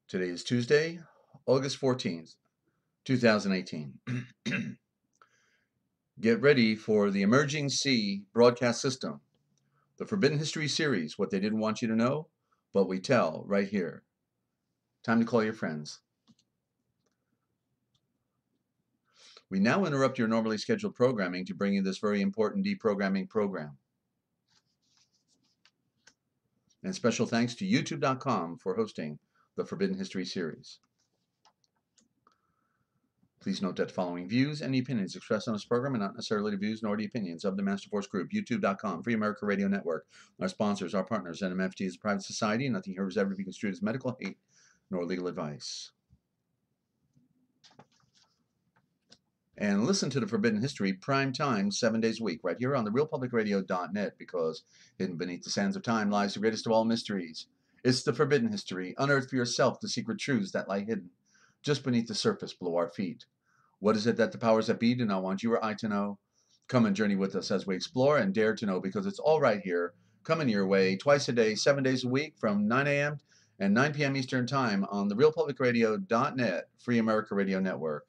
Today is Tuesday, August 14th, 2018. Get ready for the Emerging Sea broadcast system, the Forbidden History series, what they didn't want you to know, but we tell right here. Time to call your friends. We now interrupt your normally scheduled programming to bring you this very important deprogramming program. And special thanks to YouTube.com for hosting the Forbidden History series. Please note that the following views and the opinions expressed on this program are not necessarily the views nor the opinions of the Master Force Group, YouTube.com, Free America Radio Network, our sponsors, our partners, and MFT is a private society, and nothing here is ever to be construed as medical hate nor legal advice. And listen to the Forbidden History prime time 7 days a week right here on the realpublicradio.net, because hidden beneath the sands of time lies the greatest of all mysteries. It's the Forbidden History. Unearth for yourself the secret truths that lie hidden just beneath the surface below our feet. What is it that the powers that be do not want you or I to know? Come and journey with us as we explore and dare to know, because it's all right here, coming your way twice a day, 7 days a week from 9 a.m. and 9 p.m. Eastern Time on the realpublicradio.net Free America Radio Network.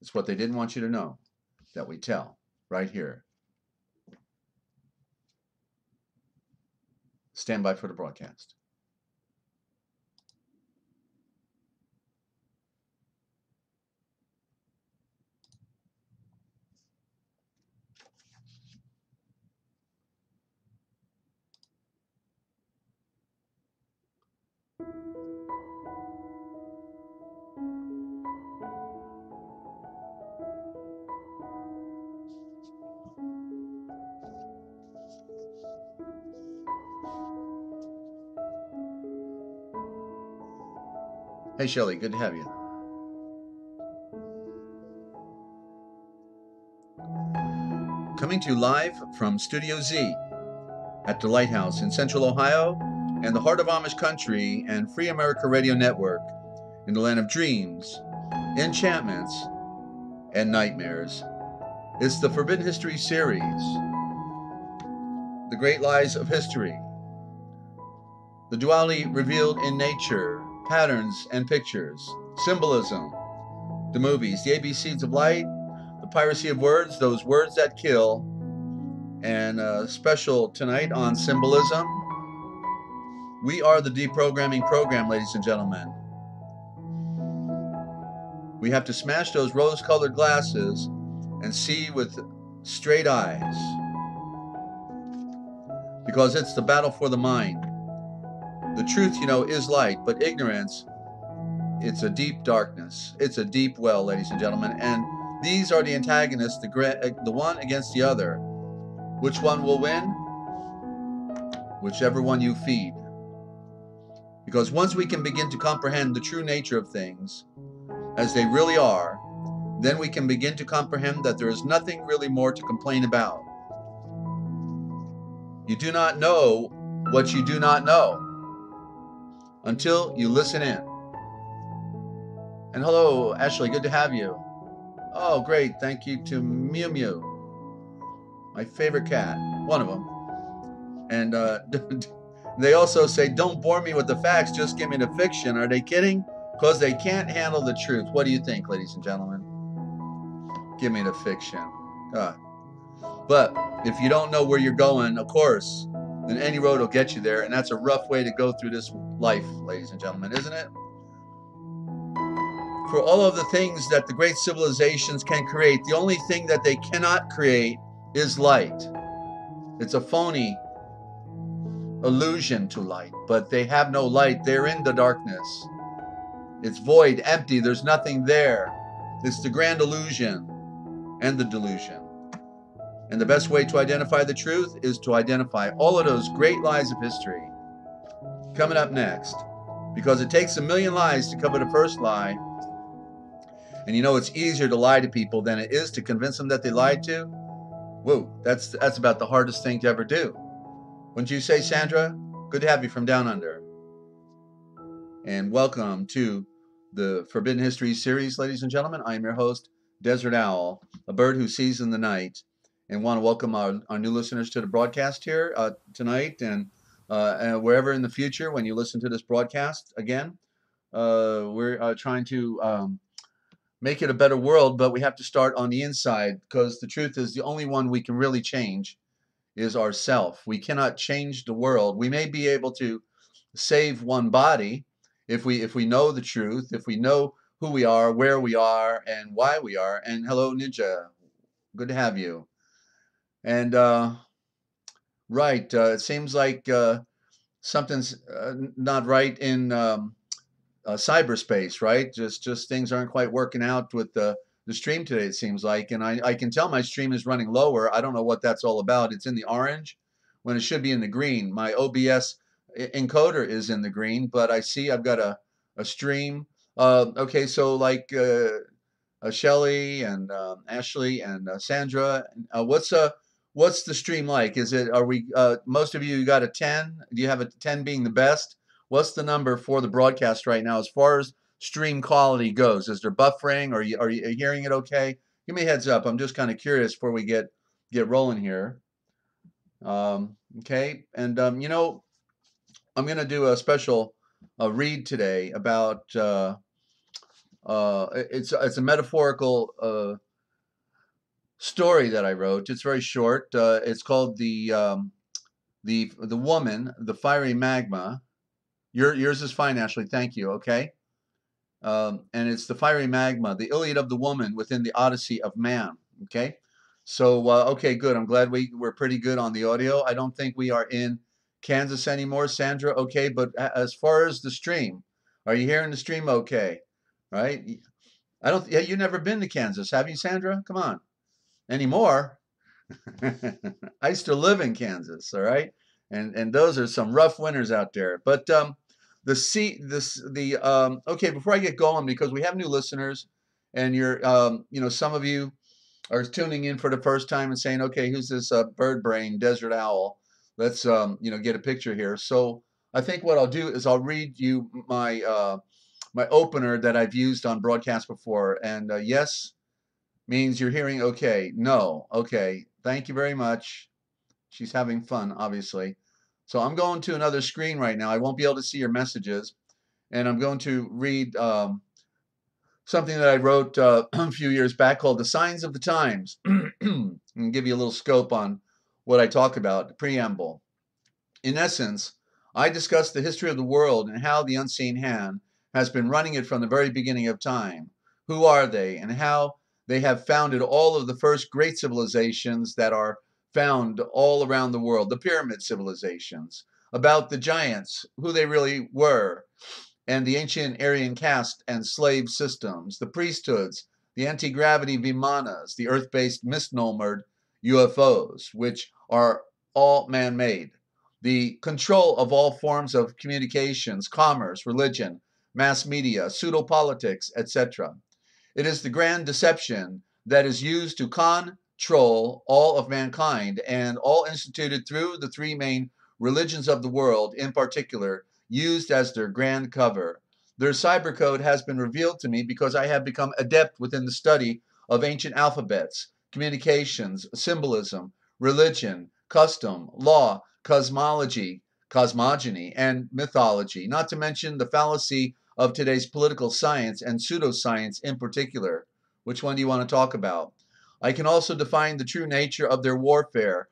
It's what they didn't want you to know that we tell right here. Stand by for the broadcast. Hey, Shelley, good to have you. Coming to you live from Studio Z at the Lighthouse in Central Ohio and the heart of Amish country and Free America Radio Network in the land of dreams, enchantments, and nightmares. It's the Forbidden History series, the great lies of history, the duality revealed in nature, patterns and pictures, symbolism, the movies, the ABCs of light, the piracy of words, those words that kill, and special tonight on symbolism. We are the deprogramming program, ladies and gentlemen. We have to smash those rose-colored glasses and see with straight eyes, because it's the battle for the mind. The truth, is light, but ignorance, it's a deep darkness. It's a deep well, ladies and gentlemen. And these are the antagonists, the one against the other. Which one will win? Whichever one you feed. Because once we can begin to comprehend the true nature of things as they really are, then we can begin to comprehend that there is nothing really more to complain about. You do not know what you do not know until you listen in. And hello, Ashley, good to have you. Oh, great. Thank you to Mew Mew, my favorite cat, one of them. And they also say, don't bore me with the facts, just give me the fiction. Are they kidding? Because they can't handle the truth. What do you think, ladies and gentlemen? Give me the fiction. But if you don't know where you're going, of course, then any road will get you there. And that's a rough way to go through this life, ladies and gentlemen, isn't it? For all of the things that the great civilizations can create, the only thing that they cannot create is light. It's a phony illusion to light, but they have no light. They're in the darkness. It's void, empty. There's nothing there. It's the grand illusion and the delusion. And the best way to identify the truth is to identify all of those great lies of history. Coming up next, because it takes a million lies to cover the first lie. And it's easier to lie to people than it is to convince them that they lied to. Whoa, that's about the hardest thing to ever do. Wouldn't you say, Sandra? Good to have you from down under. And welcome to the Forbidden History series, ladies and gentlemen. I am your host, Desert Owl, a bird who sees in the night, and want to welcome our new listeners to the broadcast here tonight and wherever in the future when you listen to this broadcast again. We're trying to make it a better world, but we have to start on the inside, because the truth is the only one we can really change is ourself. We cannot change the world. We may be able to save one body if we know the truth, if we know who we are, where we are, and why we are. And hello, Ninja. Good to have you. And right, it seems like something's not right in cyberspace, right? Just things aren't quite working out with the stream today, it seems like. And I can tell my stream is running lower. I don't know what that's all about. It's in the orange when it should be in the green. My OBS encoder is in the green, but I see I've got a stream. Okay, so like Shelly and Ashley and Sandra, what's the stream like? Are we most of you got a 10? Do you have a 10 being the best? What's the number for the broadcast right now as far as stream quality goes? Is there buffering? Are you hearing it okay? Give me a heads up. I'm just kind of curious before we get rolling here. Okay, and you know, I'm going to do a special read today about it's a metaphorical story that I wrote. It's very short. It's called the woman, the fiery magma. Yours is fine, Ashley. Thank you. Okay. And it's the fiery magma, the Iliad of the woman within the Odyssey of man. Okay. So okay, good. I'm glad we're pretty good on the audio. I don't think we are in Kansas anymore, Sandra. Okay, but as far as the stream, are you hearing the stream? Okay, right? I don't. Yeah, you've never been to Kansas, have you, Sandra? Come on, anymore. I used to live in Kansas. All right, and those are some rough winters out there. But okay, before I get going, because we have new listeners, and you're you know, some of you are tuning in for the first time and saying, okay, who's this bird brain desert owl? Let's you know, get a picture here. So I think what I'll do is I'll read you my opener that I've used on broadcast before. And yes means you're hearing okay. No, okay. Thank you very much. She's having fun, obviously. So I'm going to another screen right now. I won't be able to see your messages, and I'm going to read something that I wrote a few years back called The Signs of the Times, and give you a little scope on what I talk about, the preamble. In essence, I discuss the history of the world and how the unseen hand has been running it from the very beginning of time. Who are they, and how they have founded all of the first great civilizations that are found all around the world, the pyramid civilizations, about the giants, who they really were, and the ancient Aryan caste and slave systems, the priesthoods, the anti-gravity vimanas, the earth-based misnomered UFOs, which are all man-made, the control of all forms of communications, commerce, religion, mass media, pseudo-politics, etc. It is the grand deception that is used to control all of mankind, and all instituted through the three main religions of the world, in particular, used as their grand cover. Their cyber code has been revealed to me because I have become adept within the study of ancient alphabets, communications, symbolism, religion, custom, law, cosmology, cosmogony, and mythology, not to mention the fallacy of today's political science and pseudoscience in particular. Which one do you want to talk about? I can also define the true nature of their warfare,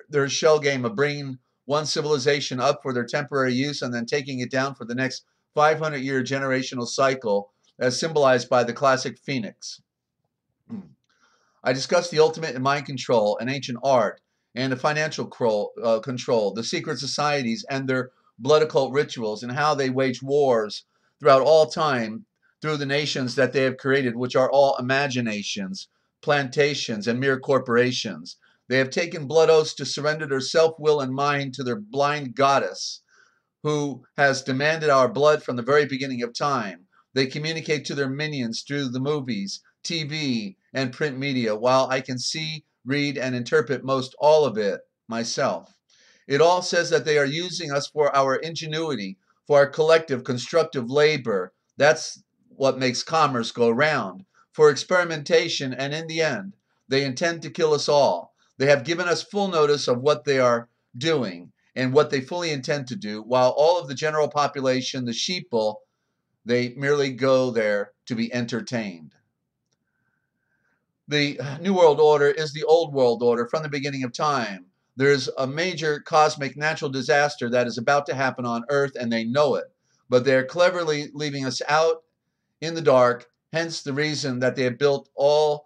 their shell game of bringing one civilization up for their temporary use and then taking it down for the next 500-year generational cycle, as symbolized by the classic phoenix. I discussed the ultimate in mind control and ancient art, and the financial control, the secret societies and their blood occult rituals, and how they wage wars throughout all time through the nations that they have created, which are all imaginations, plantations, and mere corporations. They have taken blood oaths to surrender their self-will and mind to their blind goddess, who has demanded our blood from the very beginning of time. They communicate to their minions through the movies, TV, and print media, while I can see, read, and interpret most all of it myself. It all says that they are using us for our ingenuity, for our collective constructive labor. That's what makes commerce go round. For experimentation, and in the end, they intend to kill us all. They have given us full notice of what they are doing and what they fully intend to do, while all of the general population, the sheeple, They merely go there to be entertained. The New World Order is the old world order from the beginning of time. There's a major cosmic natural disaster that is about to happen on Earth, and they know it. But they're cleverly leaving us out in the dark, hence the reason that they have built over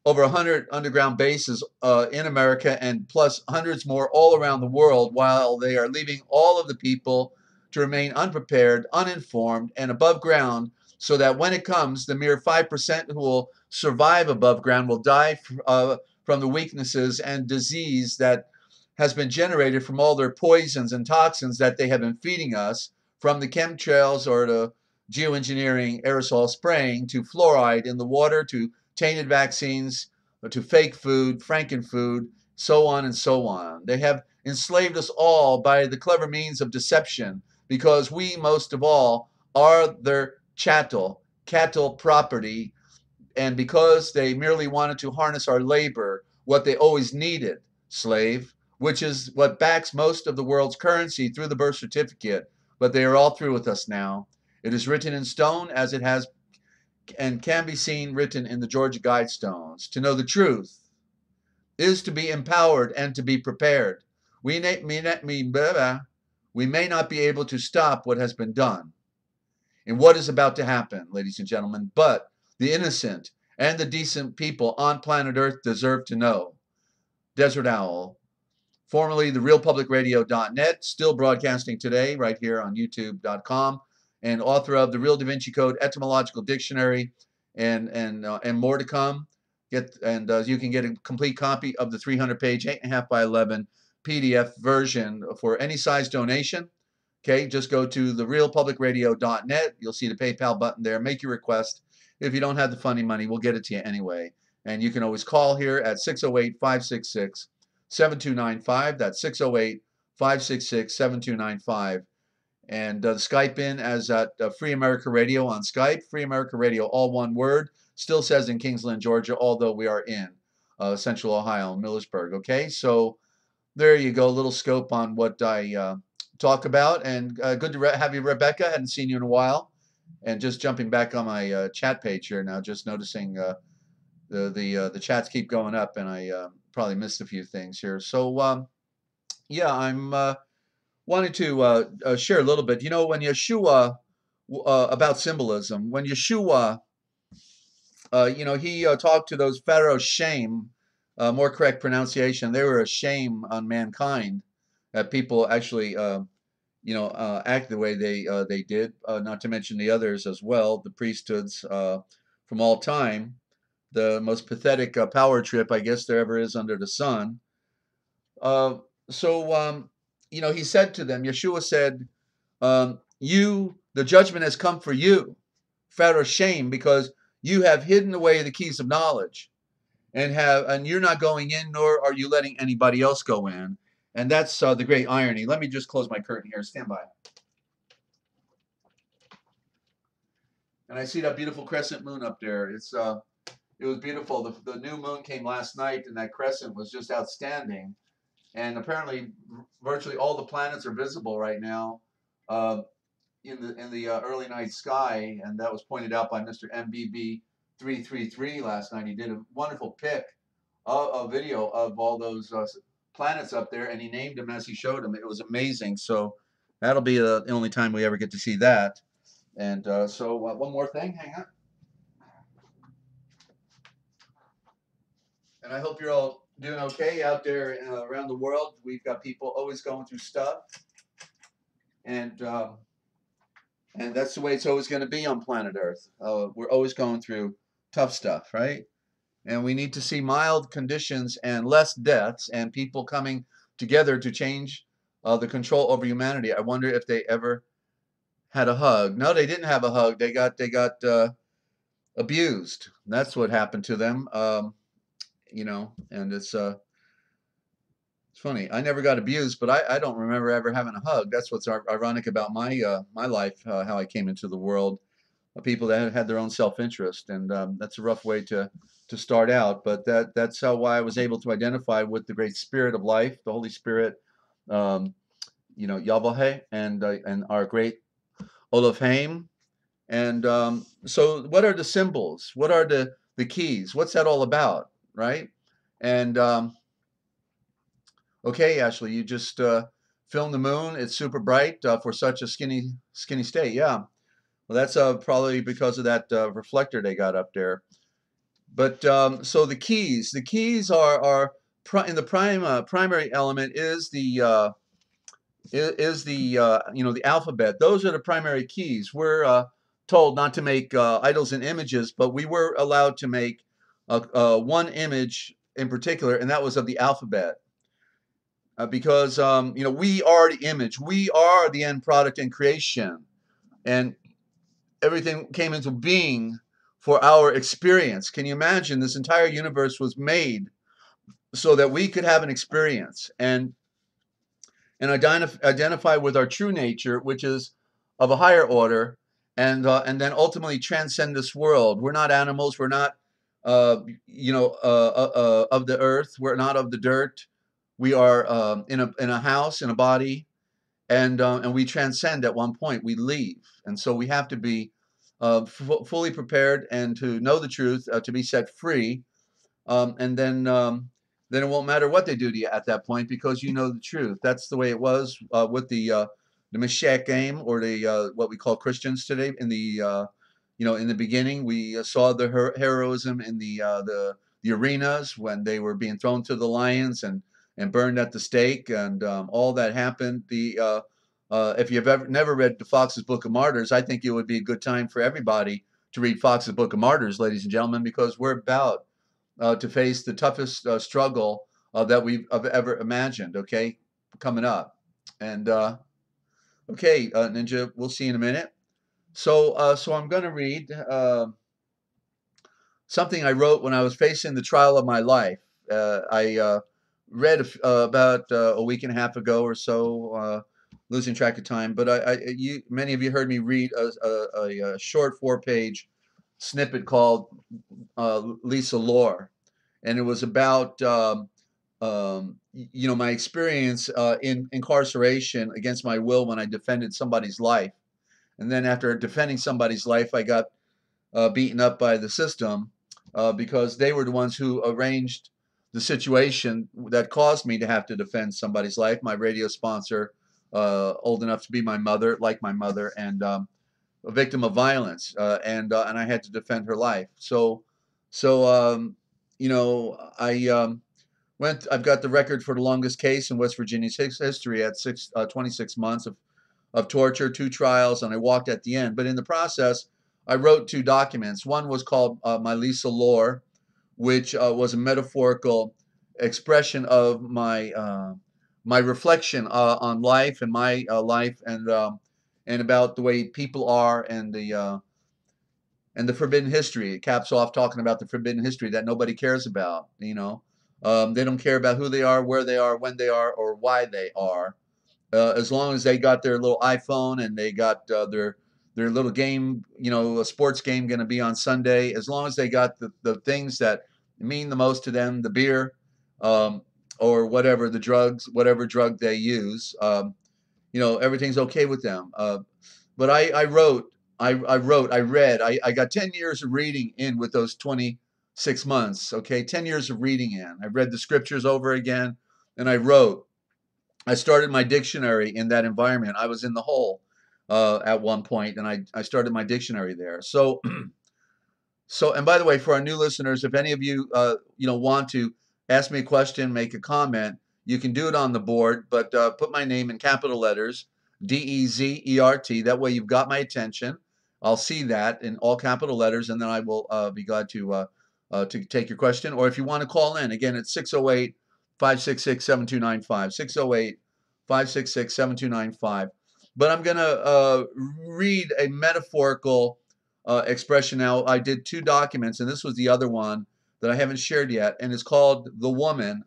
100 underground bases in America and plus hundreds more all around the world, while they are leaving all of the people to remain unprepared, uninformed, and above ground, so that when it comes, the mere 5% who will survive above ground will die from the weaknesses and disease that has been generated from all their poisons and toxins that they have been feeding us, from the chemtrails or the geoengineering aerosol spraying to fluoride in the water to tainted vaccines to fake food, frankenfood, so on and so on. They have enslaved us all by the clever means of deception, because we, most of all, are their cattle property, and because they merely wanted to harness our labor, what they always needed, slave, which is what backs most of the world's currency through the birth certificate. But they are all through with us now. It is written in stone, as it has and can be seen written in the Georgia Guidestones. To know the truth is to be empowered and to be prepared. We may not be able to stop what has been done and what is about to happen, ladies and gentlemen, but the innocent and the decent people on planet Earth deserve to know. Desert Owl, formerly the realpublicradio.net, still broadcasting today right here on youtube.com, and author of the Real Da Vinci Code Etymological Dictionary, and more to come. You can get a complete copy of the 300-page, 8.5 by 11 PDF version for any size donation. Okay, just go to therealpublicradio.net. You'll see the PayPal button there. Make your request. If you don't have the funny money, we'll get it to you anyway. And you can always call here at 608-566-7295. That's 608-566-7295. And the Skype in as at Free America Radio on Skype. Free America Radio, all one word. Still says in Kingsland, Georgia, although we are in Central Ohio, Millersburg. Okay, so there you go. A little scope on what I talk about. And good to have you, Rebecca. Hadn't seen you in a while. And just jumping back on my chat page here now, just noticing the chats keep going up, and I probably missed a few things here. So yeah, I'm wanted to share a little bit. You know, when Yeshua about symbolism, when Yeshua, he talked to those pharaohs, shame, more correct pronunciation. They were a shame on mankind that people actually act the way they did, not to mention the others as well, the priesthoods from all time, the most pathetic power trip I guess there ever is under the sun. He said to them, Yeshua said, the judgment has come for you, Pharaoh, shame, because you have hidden away the keys of knowledge, and you're not going in, nor are you letting anybody else go in. And that's the great irony. Let me just close my curtain here. Stand by. And I see that beautiful crescent moon up there. It was beautiful. The new moon came last night, and that crescent was just outstanding. And apparently, virtually all the planets are visible right now in the early night sky, and that was pointed out by Mr. MBB333 last night. He did a wonderful pic, a video of all those planets up there, and he named them as he showed them. It was amazing. So that'll be the only time we ever get to see that. And one more thing, hang on. And I hope you're all doing okay out there around the world. We've got people always going through stuff, and that's the way it's always going to be on planet Earth. We're always going through tough stuff, right? And we need to see mild conditions and less deaths, and people coming together to change the control over humanity. I wonder if they ever had a hug. No, they didn't have a hug. They got abused. That's what happened to them. And it's funny. I never got abused, but I don't remember ever having a hug. That's what's ironic about my life, how I came into the world. People that had their own self-interest, and that's a rough way to start out. But that's why I was able to identify with the great Spirit of life, the Holy Spirit, Yahweh, and our great Elohim, And so what are the symbols? What are the keys? What's that all about, right? And okay, Ashley, you just filmed the moon. It's super bright for such a skinny state. Yeah. Well, that's probably because of that reflector they got up there. But so the keys are in the primary element is the the alphabet. Those are the primary keys. We're told not to make idols and images, but we were allowed to make one image in particular, and that was of the alphabet. Because we are the image, we are the end product in creation, and everything came into being for our experience. Can you imagine? This entire universe was made so that we could have an experience and identify with our true nature, which is of a higher order, and then ultimately transcend this world. We're not animals. We're not of the earth. We're not of the dirt. We are in a house, in a body, and we transcend at one point. We leave, and so we have to be fully prepared and to know the truth, to be set free, and then it won't matter what they do to you at that point because you know the truth. That's the way it was with the Mashiach game, or the what we call Christians today. In the in the beginning, we saw the heroism in the arenas when they were being thrown to the lions and burned at the stake, and all that happened. If you've never read Fox's Book of Martyrs, I think it would be a good time for everybody to read Fox's Book of Martyrs, ladies and gentlemen, because we're about to face the toughest struggle that we've ever imagined. Okay, coming up, and okay, Ninja, we'll see in a minute. So I'm going to read something I wrote when I was facing the trial of my life. I read about a week and a half ago or so, losing track of time. But many of you heard me read a short 4-page snippet called Lisa Lore, and it was about my experience in incarceration against my will when I defended somebody's life, and then after defending somebody's life, I got beaten up by the system because they were the ones who arranged the situation that caused me to have to defend somebody's life. My radio sponsor, old enough to be my mother, like my mother, and a victim of violence, and I had to defend her life. I've got the record for the longest case in West Virginia's history at 26 months of torture, 2 trials, and I walked at the end. But in the process, I wrote 2 documents. One was called my Lisa Lore, which was a metaphorical expression of my reflection on life and my life, and about the way people are, and the forbidden history. It caps off talking about the forbidden history that nobody cares about. They don't care about who they are, where they are, when they are, or why they are. As long as they got their little iPhone and they got their little game, a sports game going to be on Sunday, as long as they got the things that mean the most to them, the beer, or whatever, the drugs, whatever drug they use, everything's okay with them. But I read, I got 10 years of reading in with those 26 months. Okay, 10 years of reading in. I read the scriptures over again, and I wrote. I started my dictionary in that environment. I was in the hole at one point, and I started my dictionary there. So, and by the way, for our new listeners, if any of you want to ask me a question, make a comment, you can do it on the board, but put my name in capital letters, DEZERT. That way, you've got my attention. I'll see that in all capital letters, and then I will be glad to take your question. Or if you want to call in, again, it's 608 566-7295, 608-566-7295. But I'm going to read a metaphorical expression now. I did 2 documents, and this was the other one that I haven't shared yet, and it's called The Woman,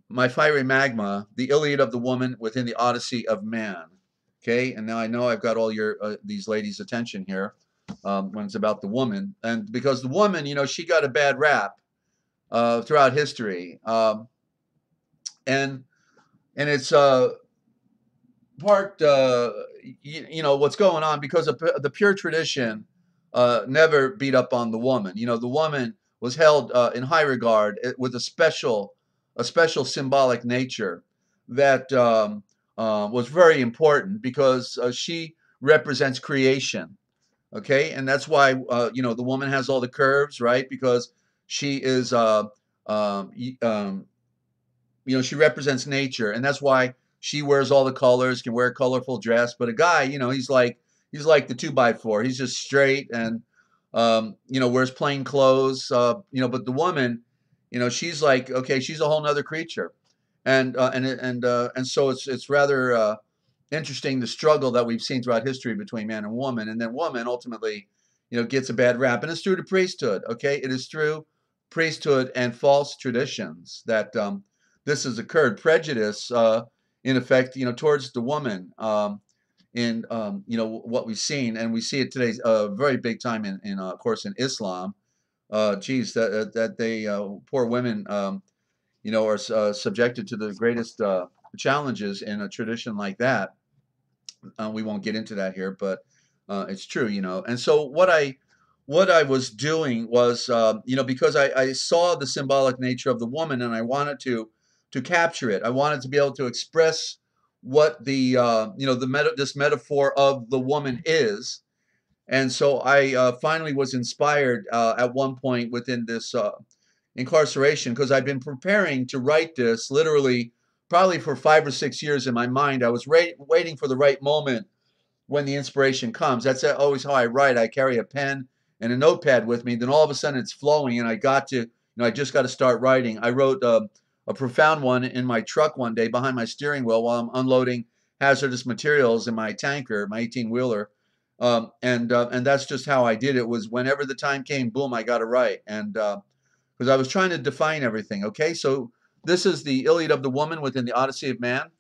My Fiery Magma, the Iliad of the Woman Within the Odyssey of Man. Okay, and now I know I've got all your these ladies' attention here when it's about the woman, and because the woman, she got a bad rap throughout history, and it's part, you know, what's going on, because of the pure tradition never beat up on the woman. You know, the woman was held in high regard with a special symbolic nature that was very important, because she represents creation. Okay, and that's why you know, the woman has all the curves, right? Because she is um, you know, she represents nature, and that's why she wears all the colors, can wear a colorful dress. But a guy, you know, he's like the 2x4. He's just straight, and you know, wears plain clothes. You know, but the woman, you know, she's like, okay, she's a whole nother creature, and so it's rather interesting, the struggle that we've seen throughout history between man and woman, and then woman ultimately, you know, gets a bad rap, and it's through the priesthood. Okay, it is through priesthood and false traditions that this has occurred. Prejudice, in effect, you know, towards the woman, in you know, what we've seen, and we see it today, very big time in of course, in Islam. Geez, that they poor women, you know, are subjected to the greatest challenges in a tradition like that. We won't get into that here, but it's true, you know. And so what I was doing was, you know, because I saw the symbolic nature of the woman, and I wanted to capture it. I wanted to be able to express what the you know, this metaphor of the woman is. And so I finally was inspired at one point within this incarceration, because I've been preparing to write this literally probably for 5 or 6 years in my mind. I was waiting for the right moment when the inspiration comes. That's always how I write. I carry a pen and a notepad with me. Then all of a sudden it's flowing, and I got to, you know, I just got to start writing. I wrote a profound one in my truck one day behind my steering wheel while I'm unloading hazardous materials in my tanker, my 18-wheeler. And that's just how I did it. Was whenever the time came, boom, I got to write. And because I was trying to define everything. Okay, so this is the Iliad of the woman within the Odyssey of man,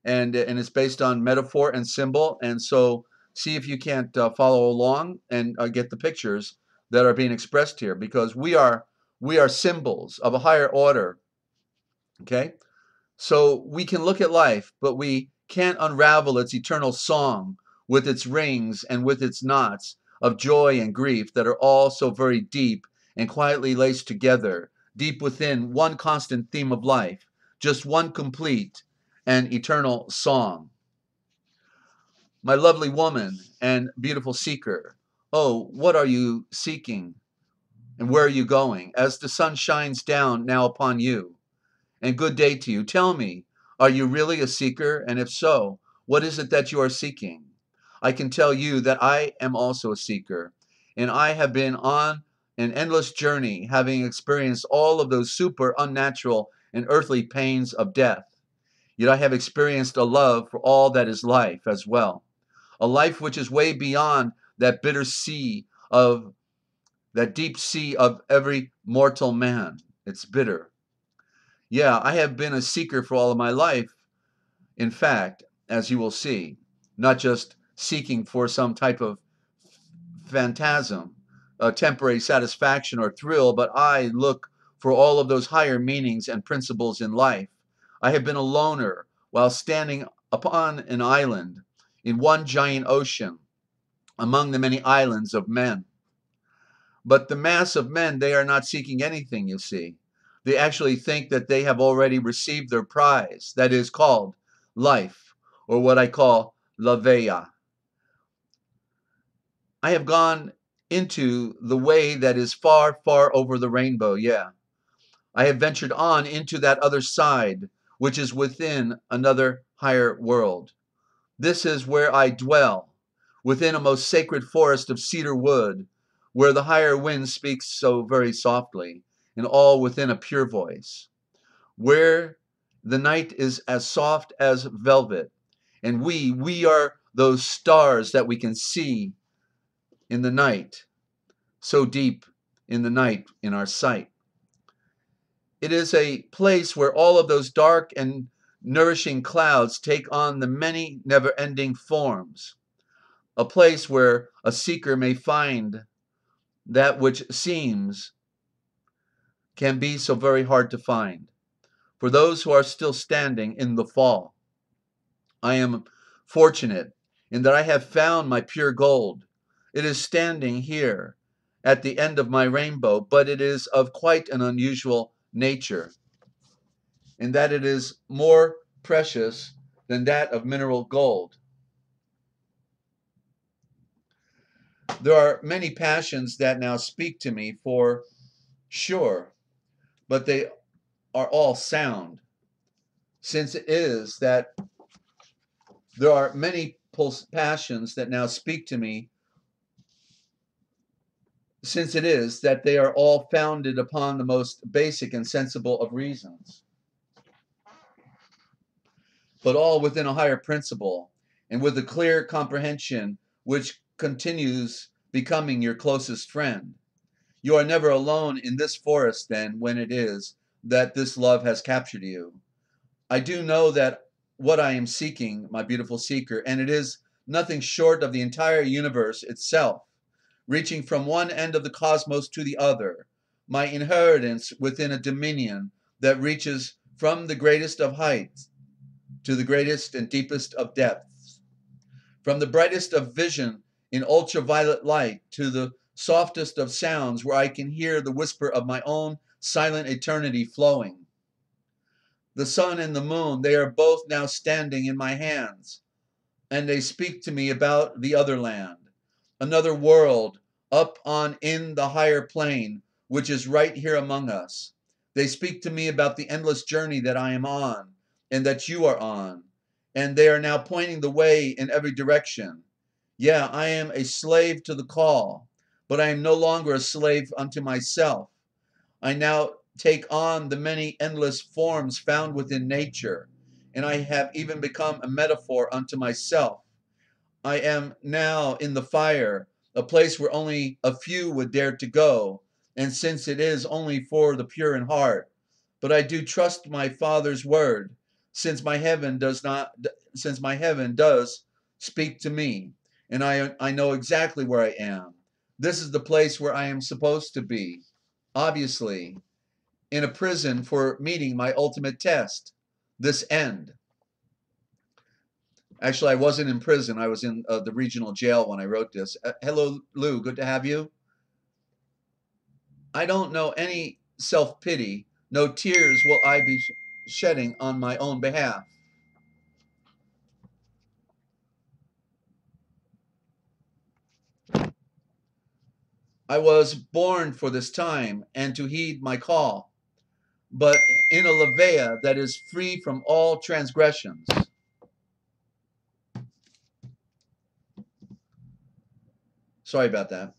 and it's based on metaphor and symbol. And so see if you can't follow along and get the pictures that are being expressed here, because we are symbols of a higher order. Okay, so we can look at life, but we can't unravel its eternal song with its rings and with its knots of joy and grief that are all so very deep and quietly laced together, deep within one constant theme of life, just one complete and eternal song. My lovely woman and beautiful seeker, oh, what are you seeking, and where are you going, as the sun shines down now upon you? And good day to you. Tell me, are you really a seeker? And if so, what is it that you are seeking? I can tell you that I am also a seeker, and I have been on an endless journey, having experienced all of those super unnatural and earthly pains of death. Yet I have experienced a love for all that is life as well, a life which is way beyond that bitter sea of that deep sea of every mortal man. It's bitter. Yeah, I have been a seeker for all of my life, in fact, as you will see, not just seeking for some type of phantasm, a temporary satisfaction or thrill, but I look for all of those higher meanings and principles in life. I have been a loner while standing upon an island in one giant ocean among the many islands of men. But the mass of men, they are not seeking anything, you see. They actually think that they have already received their prize, that is called life, or what I call la veya. I have gone into the way that is far, far over the rainbow, yeah. I have ventured on into that other side, which is within another higher world. This is where I dwell, within a most sacred forest of cedar wood, where the higher wind speaks so very softly, and all within a pure voice, where the night is as soft as velvet, and we are those stars that we can see in the night, so deep in the night in our sight. It is a place where all of those dark and nourishing clouds take on the many never-ending forms, a place where a seeker may find that which seems can be so very hard to find. For those who are still standing in the fall, I am fortunate in that I have found my pure gold. It is standing here at the end of my rainbow, but it is of quite an unusual nature, in that it is more precious than that of mineral gold. There are many passions that now speak to me, for sure, but they are all sound, since it is that there are many passions that now speak to me, since it is that they are all founded upon the most basic and sensible of reasons, but all within a higher principle, and with a clear comprehension which continues becoming your closest friend. You are never alone in this forest, then, when it is that this love has captured you. I do know that what I am seeking, my beautiful seeker, and it is nothing short of the entire universe itself, reaching from one end of the cosmos to the other, my inheritance within a dominion that reaches from the greatest of heights to the greatest and deepest of depths, from the brightest of vision in ultraviolet light to the softest of sounds, where I can hear the whisper of my own silent eternity flowing. The sun and the moon, they are both now standing in my hands, and they speak to me about the other land, another world up on in the higher plane, which is right here among us. They speak to me about the endless journey that I am on and that you are on, and they are now pointing the way in every direction. Yeah, I am a slave to the call, but I am no longer a slave unto myself. I now take on the many endless forms found within nature, and I have even become a metaphor unto myself. I am now in the fire, a place where only a few would dare to go, and since it is only for the pure in heart, but I do trust my Father's word, since my heaven does speak to me, and I know exactly where I am. This is the place where I am supposed to be, obviously, in a prison for meeting my ultimate test, this end. Actually, I wasn't in prison. I was in the regional jail when I wrote this. Hello, Lou. Good to have you. I don't know any self-pity. No tears will I be shedding on my own behalf. I was born for this time and to heed my call, but in a levea that is free from all transgressions. Sorry about that.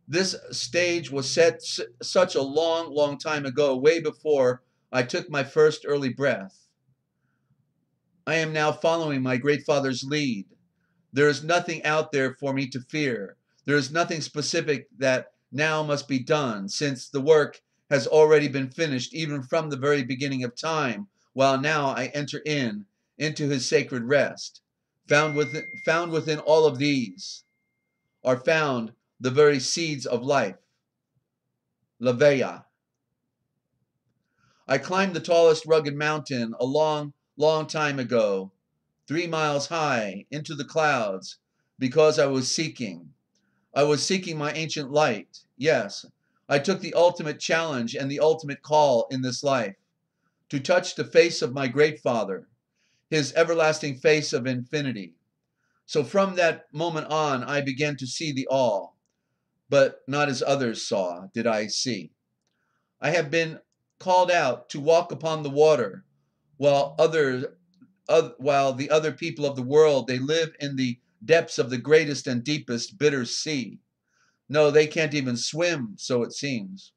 This stage was set such a long, long time ago, way before I took my first early breath. I am now following my great Father's lead. There is nothing out there for me to fear. There is nothing specific that now must be done, since the work has already been finished even from the very beginning of time, while now I enter into his sacred rest. Found within all of these are found the very seeds of life, Levea. I climbed the tallest rugged mountain a long, long time ago, 3 miles high, into the clouds, because I was seeking. I was seeking my ancient light. Yes, I took the ultimate challenge and the ultimate call in this life, to touch the face of my great Father, his everlasting face of infinity. So from that moment on, I began to see the all, but not as others saw, did I see. I have been called out to walk upon the water, while while the other people of the world, they live in the depths of the greatest and deepest bitter sea. No, they can't even swim, so it seems.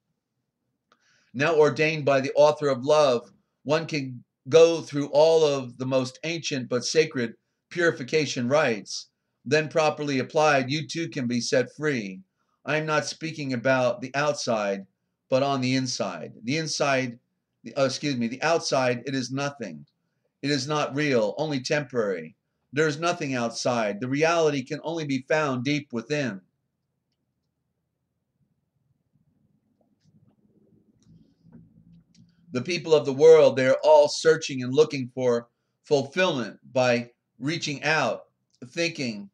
Now ordained by the author of love, one can go through all of the most ancient but sacred purification rites. Then properly applied, you too can be set free. I am not speaking about the outside, but on the inside. The outside, it is nothing. It is not real, only temporary. There is nothing outside. The reality can only be found deep within. The people of the world, they are all searching and looking for fulfillment by reaching out, thinking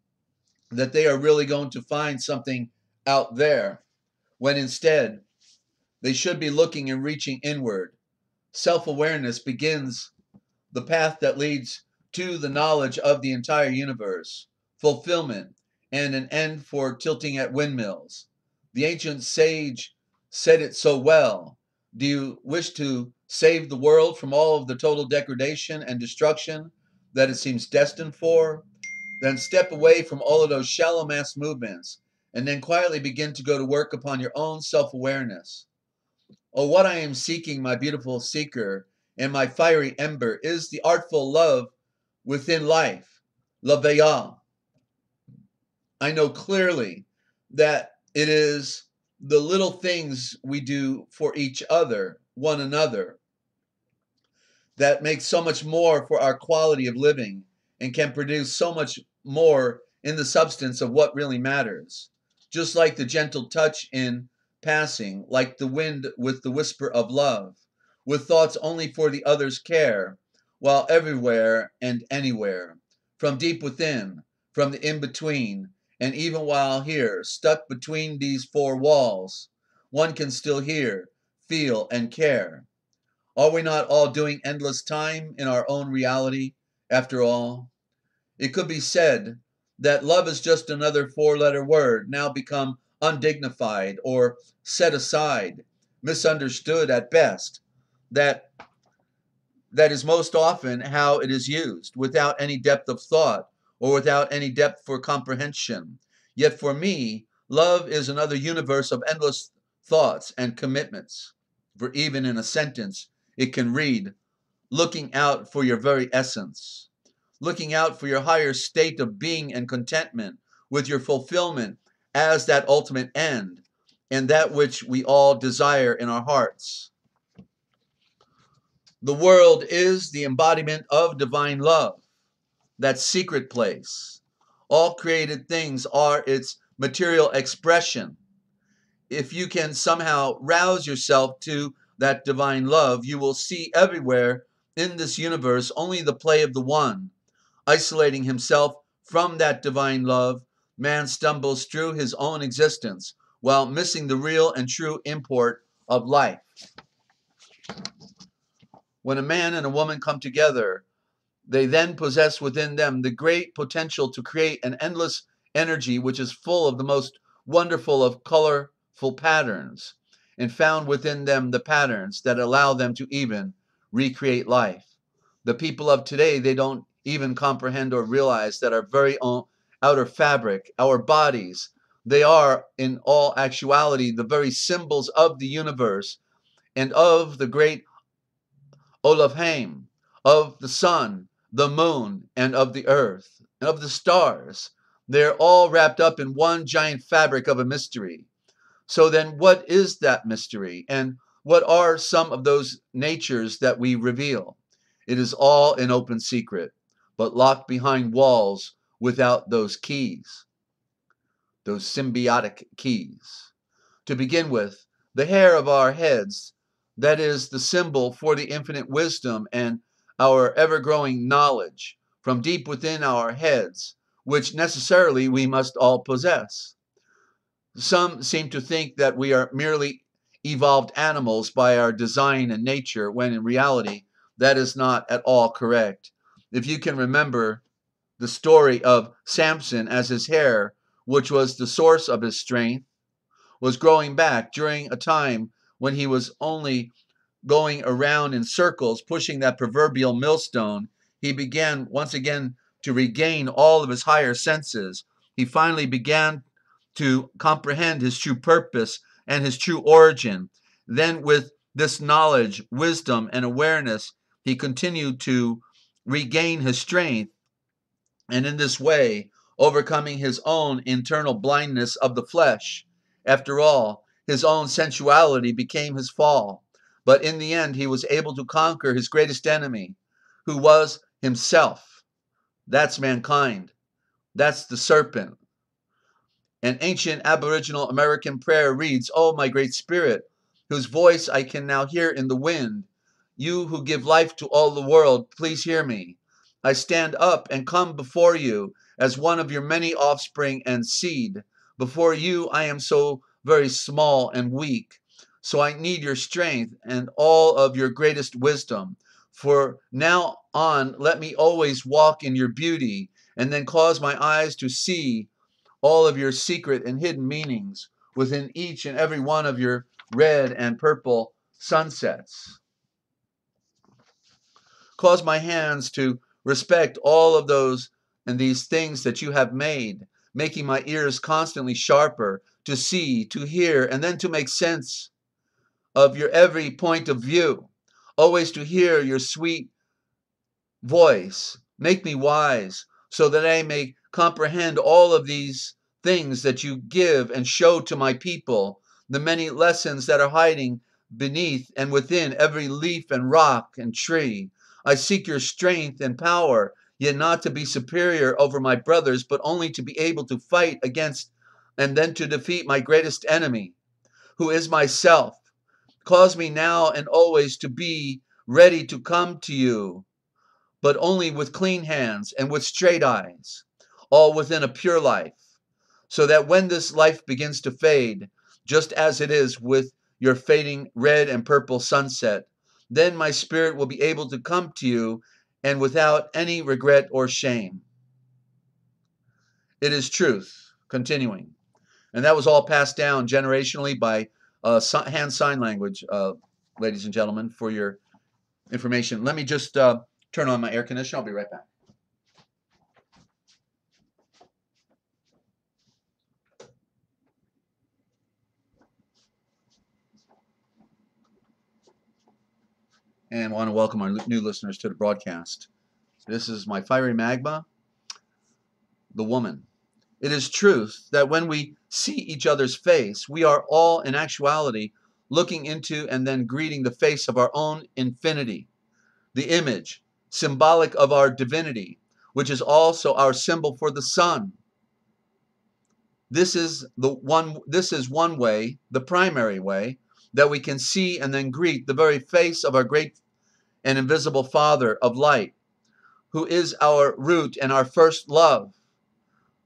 that they are really going to find something out there, when instead they should be looking and reaching inward. Self-awareness begins the path that leads to the knowledge of the entire universe, fulfillment, and an end for tilting at windmills. The ancient sage said it so well. Do you wish to save the world from all of the total degradation and destruction that it seems destined for? Then step away from all of those shallow mass movements and then quietly begin to go to work upon your own self-awareness. Oh, what I am seeking, my beautiful seeker, and my fiery ember, is the artful love within life, la veille. I know clearly that it is the little things we do for each other, one another, that makes so much more for our quality of living and can produce so much more in the substance of what really matters. Just like the gentle touch in passing, like the wind with the whisper of love, with thoughts only for the other's care, while everywhere and anywhere, from deep within, from the in-between, and even while here, stuck between these four walls, one can still hear, feel, and care. Are we not all doing endless time in our own reality, after all? It could be said that love is just another four-letter word, now become undignified or set aside, misunderstood at best. That is most often how it is used, without any depth of thought or without any depth for comprehension. Yet for me, love is another universe of endless thoughts and commitments. For even in a sentence, it can read, looking out for your very essence, looking out for your higher state of being and contentment with your fulfillment as that ultimate end and that which we all desire in our hearts. The world is the embodiment of divine love, that secret place. All created things are its material expression. If you can somehow rouse yourself to that divine love, you will see everywhere in this universe only the play of the one. Isolating himself from that divine love, man stumbles through his own existence while missing the real and true import of life. When a man and a woman come together, they then possess within them the great potential to create an endless energy which is full of the most wonderful of colorful patterns, and found within them the patterns that allow them to even recreate life. The people of today, they don't even comprehend or realize that our very own outer fabric, our bodies, they are in all actuality the very symbols of the universe and of the great Olafheim, of the sun, the moon, and of the earth, and of the stars. They're all wrapped up in one giant fabric of a mystery. So then what is that mystery? And what are some of those natures that we reveal? It is all an open secret, but locked behind walls without those keys, those symbiotic keys. To begin with, the hair of our heads, that is the symbol for the infinite wisdom and our ever-growing knowledge from deep within our heads, which necessarily we must all possess. Some seem to think that we are merely evolved animals by our design and nature, when in reality, that is not at all correct. If you can remember the story of Samson, as his hair, which was the source of his strength, was growing back during a time when he was only going around in circles, pushing that proverbial millstone, he began once again to regain all of his higher senses. He finally began to comprehend his true purpose and his true origin. Then with this knowledge, wisdom, and awareness, he continued to regain his strength, and in this way, overcoming his own internal blindness of the flesh. After all, his own sensuality became his fall. But in the end, he was able to conquer his greatest enemy, who was himself. That's mankind. That's the serpent. An ancient Aboriginal American prayer reads, "Oh, my great spirit, whose voice I can now hear in the wind, you who give life to all the world, please hear me. I stand up and come before you as one of your many offspring and seed. Before you I am so very small and weak, so I need your strength and all of your greatest wisdom. For now on, let me always walk in your beauty, and then cause my eyes to see all of your secret and hidden meanings within each and every one of your red and purple sunsets. Cause my hands to respect all of those and these things that you have made, making my ears constantly sharper to see, to hear, and then to make sense of your every point of view, always to hear your sweet voice. Make me wise so that I may comprehend all of these things that you give and show to my people, the many lessons that are hiding beneath and within every leaf and rock and tree. I seek your strength and power, yet not to be superior over my brothers, but only to be able to fight against and then to defeat my greatest enemy, who is myself. Cause me now and always to be ready to come to you, but only with clean hands and with straight eyes, all within a pure life, so that when this life begins to fade, just as it is with your fading red and purple sunset, then my spirit will be able to come to you and without any regret or shame. It is truth. Continuing. And that was all passed down generationally by hand sign language, ladies and gentlemen, for your information. Let me just turn on my air conditioner. I'll be right back. And want to welcome our new listeners to the broadcast. This is my fiery magma, the woman. It is truth that when we see each other's face, we are all in actuality looking into and then greeting the face of our own infinity, the image, symbolic of our divinity, which is also our symbol for the sun. This is one way, the primary way, that we can see and then greet the very face of our great and invisible Father of light, who is our root and our first love.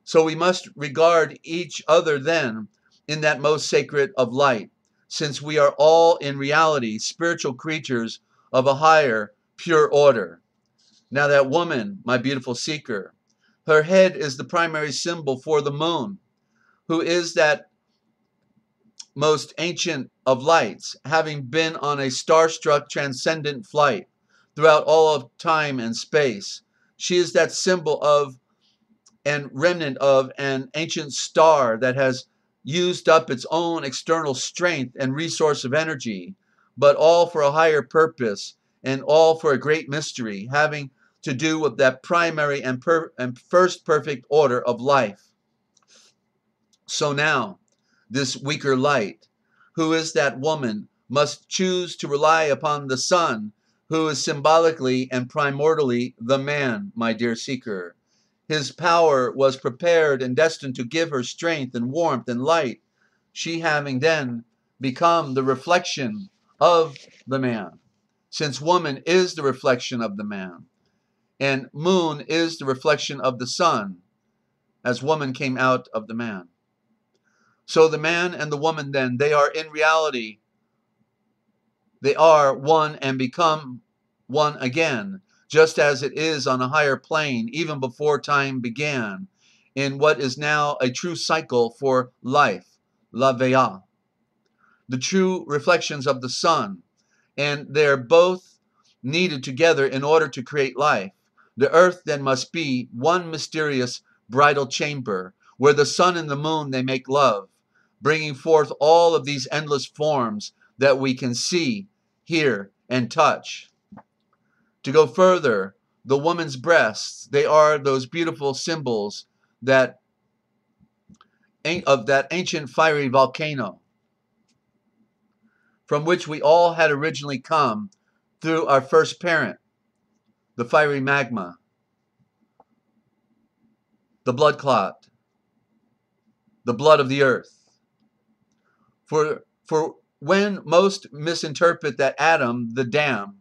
So we must regard each other then in that most sacred of light, since we are all in reality spiritual creatures of a higher, pure order. Now that woman, my beautiful seeker, her head is the primary symbol for the moon, who is that most ancient of lights, having been on a starstruck transcendent flight throughout all of time and space. She is that symbol of and remnant of an ancient star that has used up its own external strength and resource of energy, but all for a higher purpose and all for a great mystery, having to do with that primary and first perfect order of life. So now, this weaker light, who is that woman, must choose to rely upon the sun, who is symbolically and primordially the man, my dear seeker. His power was prepared and destined to give her strength and warmth and light, she having then become the reflection of the man, since woman is the reflection of the man, and moon is the reflection of the sun, as woman came out of the man. So the man and the woman then, they are in reality, they are one and become one again, just as it is on a higher plane, even before time began, in what is now a true cycle for life, la Vea, the true reflections of the sun, and they're both needed together in order to create life. The earth then must be one mysterious bridal chamber, where the sun and the moon, they make love, bringing forth all of these endless forms that we can see, hear, and touch. To go further, the woman's breasts, they are those beautiful symbols that of that ancient fiery volcano from which we all had originally come through our first parent, the fiery magma, the blood clot, the blood of the earth. For when most misinterpret that Adam, the dam,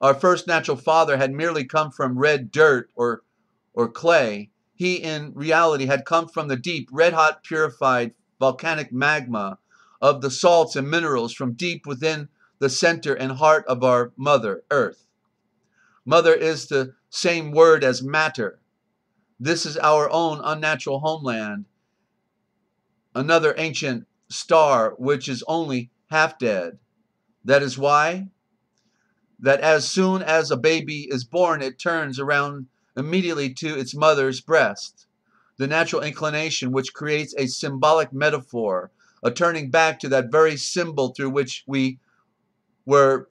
our first natural father had merely come from red dirt or clay, he in reality had come from the deep, red-hot, purified volcanic magma of the salts and minerals from deep within the center and heart of our mother, Earth. Mother is the same word as matter. This is our own unnatural homeland, another ancient star which is only half dead. That is why that as soon as a baby is born, it turns around immediately to its mother's breast. The natural inclination which creates a symbolic metaphor, a turning back to that very symbol through which we were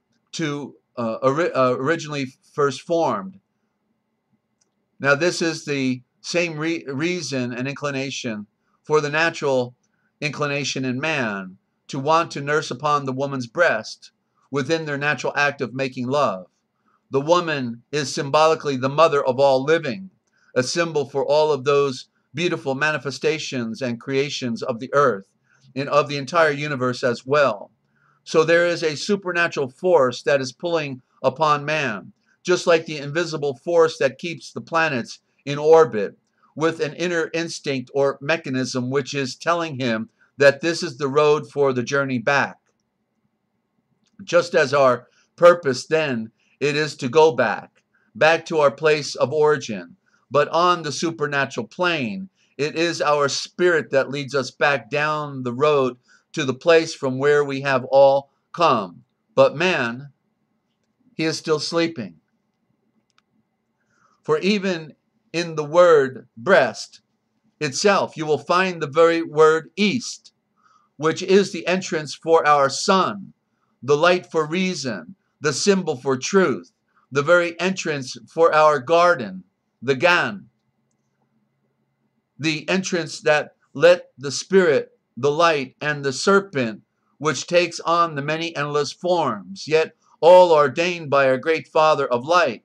originally first formed. Now this is the same reason and inclination for the natural inclination in man to want to nurse upon the woman's breast within their natural act of making love. The woman is symbolically the mother of all living, a symbol for all of those beautiful manifestations and creations of the earth and of the entire universe as well. So there is a supernatural force that is pulling upon man, just like the invisible force that keeps the planets in orbit, with an inner instinct or mechanism which is telling him that this is the road for the journey back. Just as our purpose then, it is to go back to our place of origin. But on the supernatural plane, it is our spirit that leads us back down the road to the place from where we have all come. But man, he is still sleeping. For even in the word breast itself, you will find the very word east, which is the entrance for our sun, the light for reason, the symbol for truth, the very entrance for our garden, the Gan, the entrance that let the spirit, the light, and the serpent, which takes on the many endless forms, yet all ordained by our great Father of light.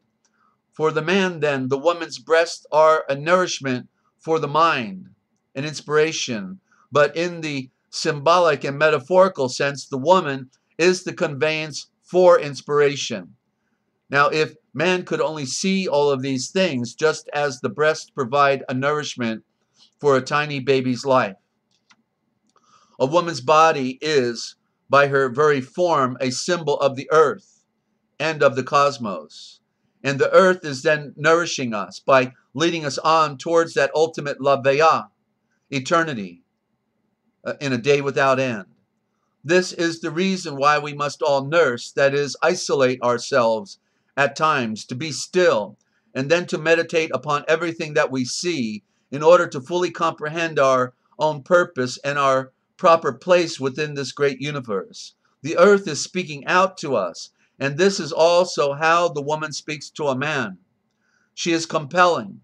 For the man, then, the woman's breasts are a nourishment for the mind, an inspiration. But in the symbolic and metaphorical sense, the woman is the conveyance for inspiration. Now, if man could only see all of these things, just as the breasts provide a nourishment for a tiny baby's life. A woman's body is, by her very form, a symbol of the earth and of the cosmos. And the earth is then nourishing us by leading us on towards that ultimate La Veya, eternity, in a day without end. This is the reason why we must all nurse, that is, isolate ourselves at times, to be still, and then to meditate upon everything that we see in order to fully comprehend our own purpose and our proper place within this great universe. The earth is speaking out to us, and this is also how the woman speaks to a man. She is compelling.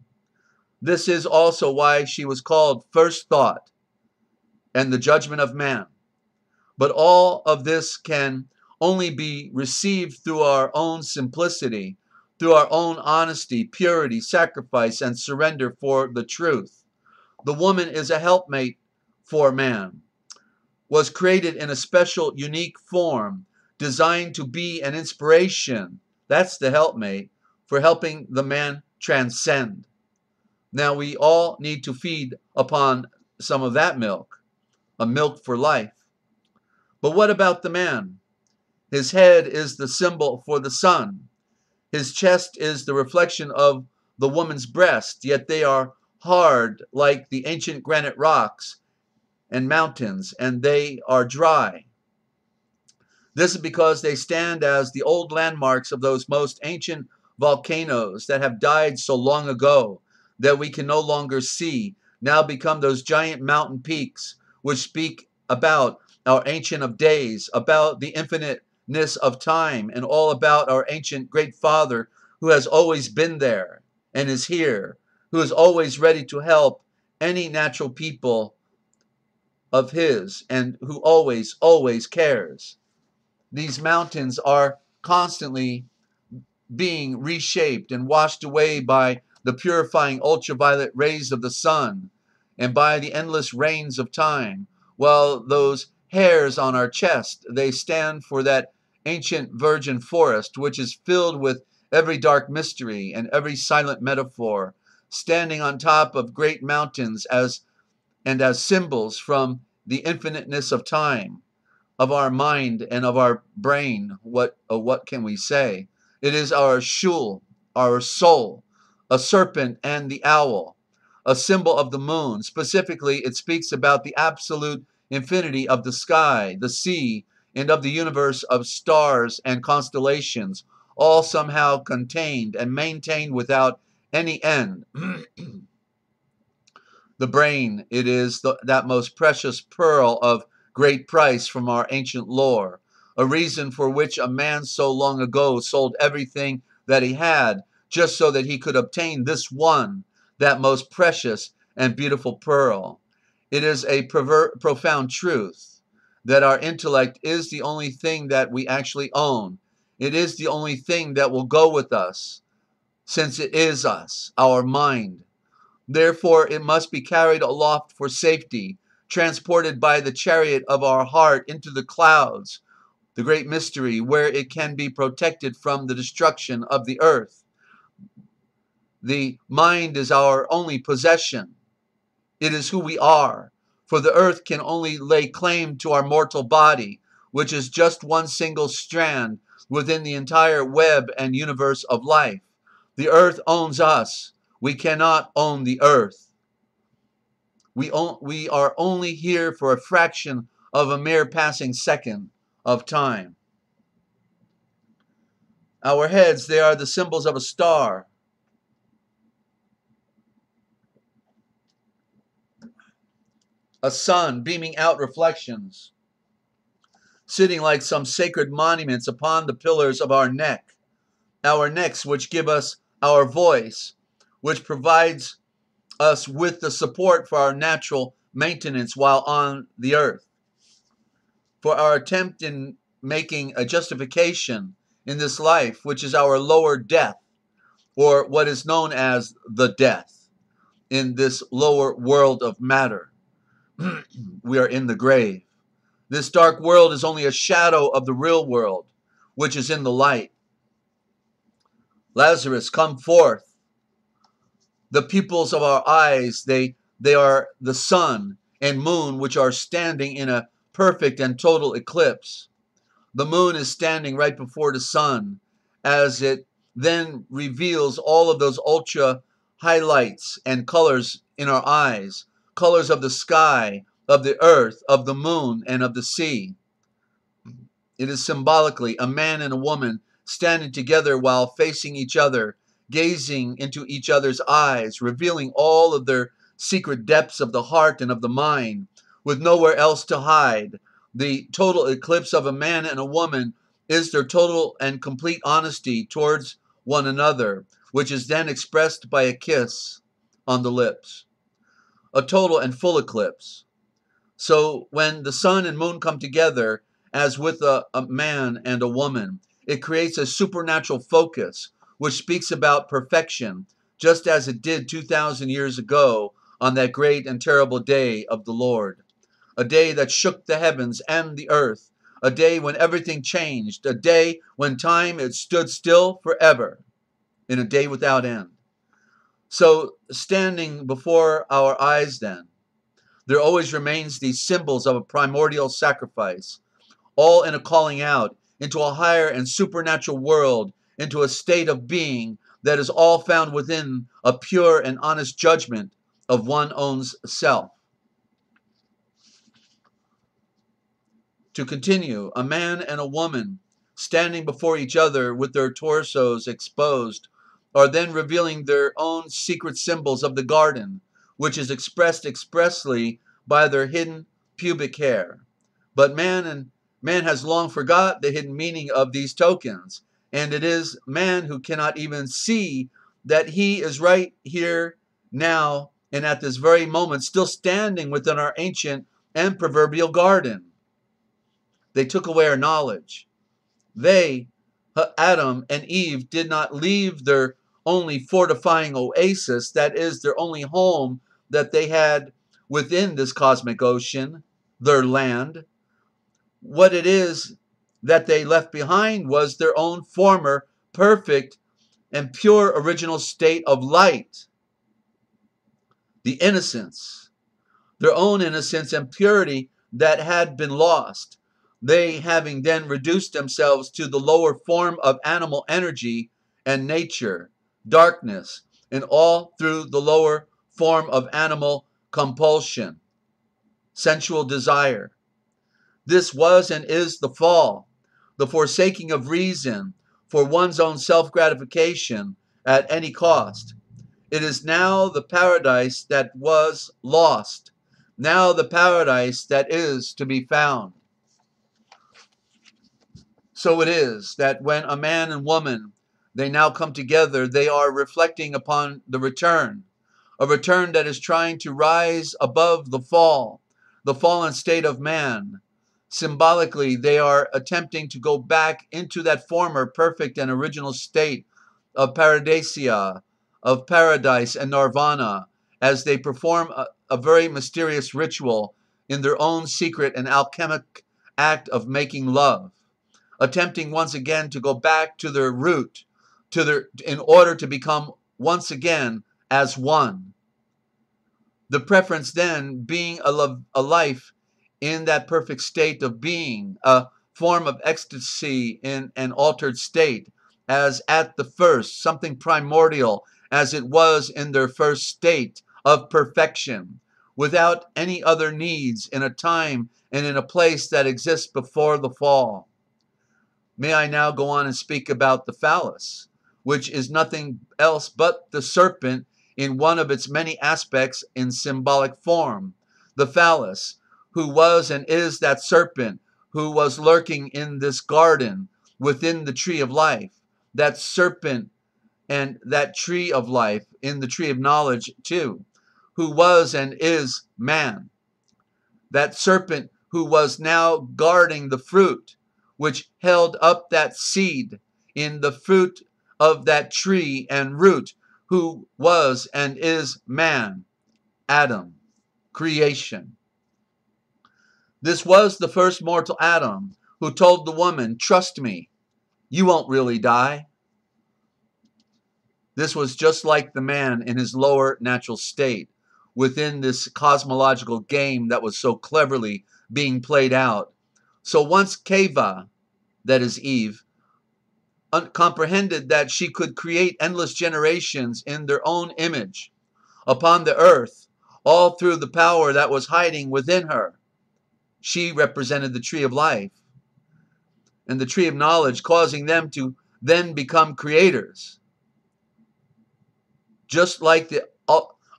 This is also why she was called first thought and the judgment of man. But all of this can only be received through our own simplicity, through our own honesty, purity, sacrifice, and surrender for the truth. The woman is a helpmate for man, was created in a special, unique form, designed to be an inspiration. That's the helpmate for helping the man transcend. Now we all need to feed upon some of that milk, a milk for life. But what about the man? His head is the symbol for the sun. His chest is the reflection of the woman's breast, yet they are hard like the ancient granite rocks and mountains, and they are dry. This is because they stand as the old landmarks of those most ancient volcanoes that have died so long ago that we can no longer see, now become those giant mountain peaks which speak about our Ancient of Days, about the infiniteness of time, and all about our ancient great Father who has always been there and is here, who is always ready to help any natural people of his, and who always, always cares. These mountains are constantly being reshaped and washed away by the purifying ultraviolet rays of the sun and by the endless rains of time, while those hairs on our chest, they stand for that ancient virgin forest, which is filled with every dark mystery and every silent metaphor, standing on top of great mountains as symbols from the infiniteness of time, of our mind and of our brain. What can we say? It is our shul, our soul, a serpent and the owl, a symbol of the moon. Specifically, it speaks about the absolute infinity of the sky, the sea, and of the universe of stars and constellations, all somehow contained and maintained without any end. The brain, it is that most precious pearl of great price from our ancient lore, a reason for which a man so long ago sold everything that he had just so that he could obtain this one, that most precious and beautiful pearl. It is a profound truth that our intellect is the only thing that we actually own. It is the only thing that will go with us, since it is us, our mind. Therefore, it must be carried aloft for safety, transported by the chariot of our heart into the clouds, the great mystery, where it can be protected from the destruction of the earth. The mind is our only possession. It is who we are, for the earth can only lay claim to our mortal body, which is just one single strand within the entire web and universe of life. The earth owns us. We cannot own the earth. We are only here for a fraction of a mere passing second of time. Our heads, they are the symbols of a star. A sun beaming out reflections, sitting like some sacred monuments upon the pillars of our neck. Our necks, which give us our voice, which provides us with the support for our natural maintenance while on the earth. For our attempt in making a justification in this life, which is our lower death, or what is known as the death, in this lower world of matter. We are in the grave. This dark world is only a shadow of the real world, which is in the light. Lazarus, come forth. The pupils of our eyes, they are the sun and moon, which are standing in a perfect and total eclipse. The moon is standing right before the sun, as it then reveals all of those ultra highlights and colors in our eyes, colors of the sky, of the earth, of the moon, and of the sea. It is symbolically a man and a woman standing together while facing each other, gazing into each other's eyes, revealing all of their secret depths of the heart and of the mind, with nowhere else to hide. The total eclipse of a man and a woman is their total and complete honesty towards one another, which is then expressed by a kiss on the lips. A total and full eclipse. So when the sun and moon come together, as with a man and a woman, it creates a supernatural focus, which speaks about perfection, just as it did 2,000 years ago on that great and terrible day of the Lord. A day that shook the heavens and the earth, a day when everything changed, a day when time it stood still forever, in a day without end. So standing before our eyes then, there always remains these symbols of a primordial sacrifice, all in a calling out into a higher and supernatural world, into a state of being that is all found within a pure and honest judgment of one's own self. To continue, a man and a woman standing before each other with their torsos exposed are then revealing their own secret symbols of the garden, which is expressed expressly by their hidden pubic hair. But man has long forgot the hidden meaning of these tokens, and it is man who cannot even see that he is right here now and at this very moment still standing within our ancient and proverbial garden. They took away our knowledge. They, Adam and Eve, did not leave their only fortifying oasis, that is their only home that they had within this cosmic ocean, their land. What it is that they left behind was their own former perfect and pure original state of light, the innocence, their own innocence and purity that had been lost, they having then reduced themselves to the lower form of animal energy and nature, darkness, and all through the lower form of animal compulsion, sensual desire. This was and is the fall, the forsaking of reason for one's own self-gratification at any cost. It is now the paradise that was lost, now the paradise that is to be found. So it is that when a man and woman, they now come together, they are reflecting upon the return, a return that is trying to rise above the fallen state of man. Symbolically, they are attempting to go back into that former perfect and original state of paradisia, of paradise and nirvana, as they perform a very mysterious ritual in their own secret and alchemic act of making love, attempting once again to go back to their root, in order to become once again as one. The preference then being a life in that perfect state of being, a form of ecstasy in an altered state, as at the first, something primordial as it was in their first state of perfection, without any other needs, in a time and in a place that exists before the fall. May I now go on and speak about the phallus, which is nothing else but the serpent in one of its many aspects in symbolic form. The phallus, who was and is that serpent who was lurking in this garden within the tree of life, that serpent and that tree of life in the tree of knowledge too, who was and is man. That serpent who was now guarding the fruit, which held up that seed in the fruit of that tree and root, who was and is man, Adam, creation. This was the first mortal Adam who told the woman, "Trust me, you won't really die." This was just like the man in his lower natural state within this cosmological game that was so cleverly being played out. So once Keva, that is Eve, comprehended that she could create endless generations in their own image upon the earth, all through the power that was hiding within her. She represented the tree of life and the tree of knowledge, causing them to then become creators. Just like the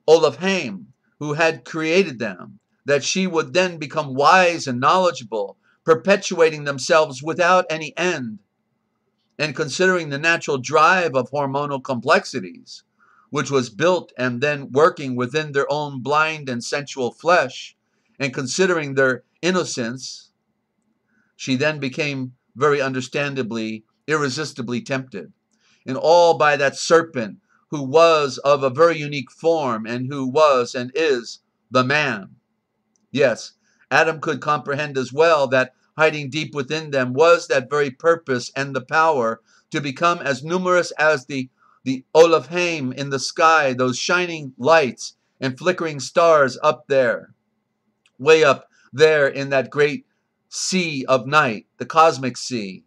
Olafheim, who had created them, that she would then become wise and knowledgeable, perpetuating themselves without any end, and considering the natural drive of hormonal complexities, which was built and then working within their own blind and sensual flesh, and considering their innocence, she then became very understandably, irresistibly tempted, and all by that serpent who was of a very unique form and who was and is the man. Yes, Adam could comprehend as well that hiding deep within them was that very purpose and the power to become as numerous as the Olafheim in the sky, those shining lights and flickering stars up there, way up there in that great sea of night, the cosmic sea.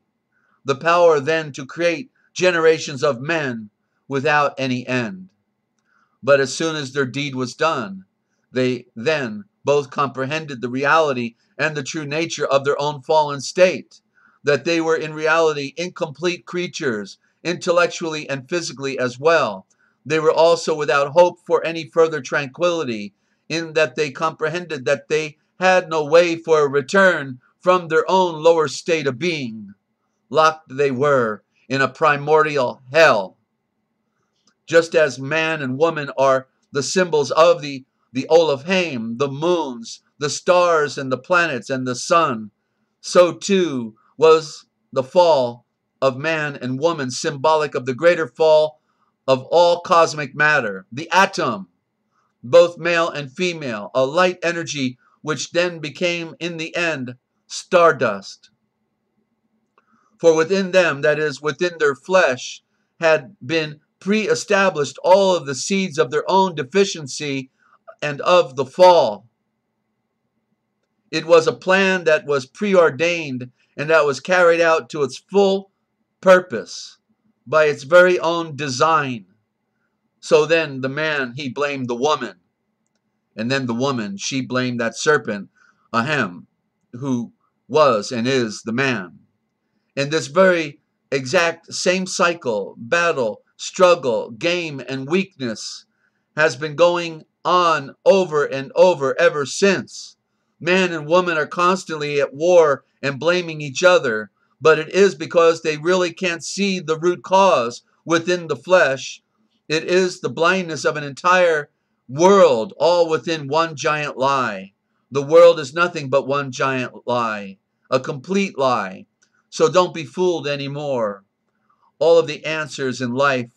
The power then to create generations of men without any end. But as soon as their deed was done, they then both comprehended the reality and the true nature of their own fallen state, that they were in reality incomplete creatures, intellectually and physically as well. They were also without hope for any further tranquility, in that they comprehended that they had no way for a return from their own lower state of being. Locked they were in a primordial hell. Just as man and woman are the symbols of the Olafheim, the moons, the stars and the planets and the sun, so too was the fall of man and woman symbolic of the greater fall of all cosmic matter, the atom, both male and female, a light energy which then became in the end stardust. For within them, that is, within their flesh, had been pre-established all of the seeds of their own deficiency and of the fall. It was a plan that was preordained and that was carried out to its full purpose by its very own design. So then the man, he blamed the woman. And then the woman, she blamed that serpent, Ahem, who was and is the man. And this very exact same cycle, battle, struggle, game, and weakness has been going on over and over ever since. Man and woman are constantly at war and blaming each other, but it is because they really can't see the root cause within the flesh. It is the blindness of an entire world, all within one giant lie. The world is nothing but one giant lie, a complete lie. So don't be fooled anymore. All of the answers in life,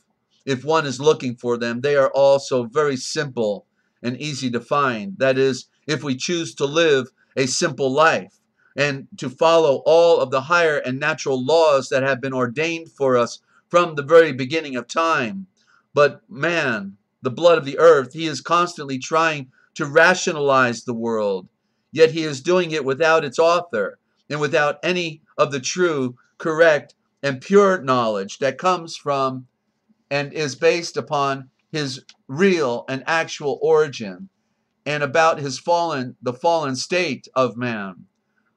if one is looking for them, they are all so very simple and easy to find. That is, if we choose to live a simple life and to follow all of the higher and natural laws that have been ordained for us from the very beginning of time. But man, the blood of the earth, he is constantly trying to rationalize the world, yet he is doing it without its author and without any of the true, correct, and pure knowledge that comes from and is based upon his real and actual origin and about the fallen state of man.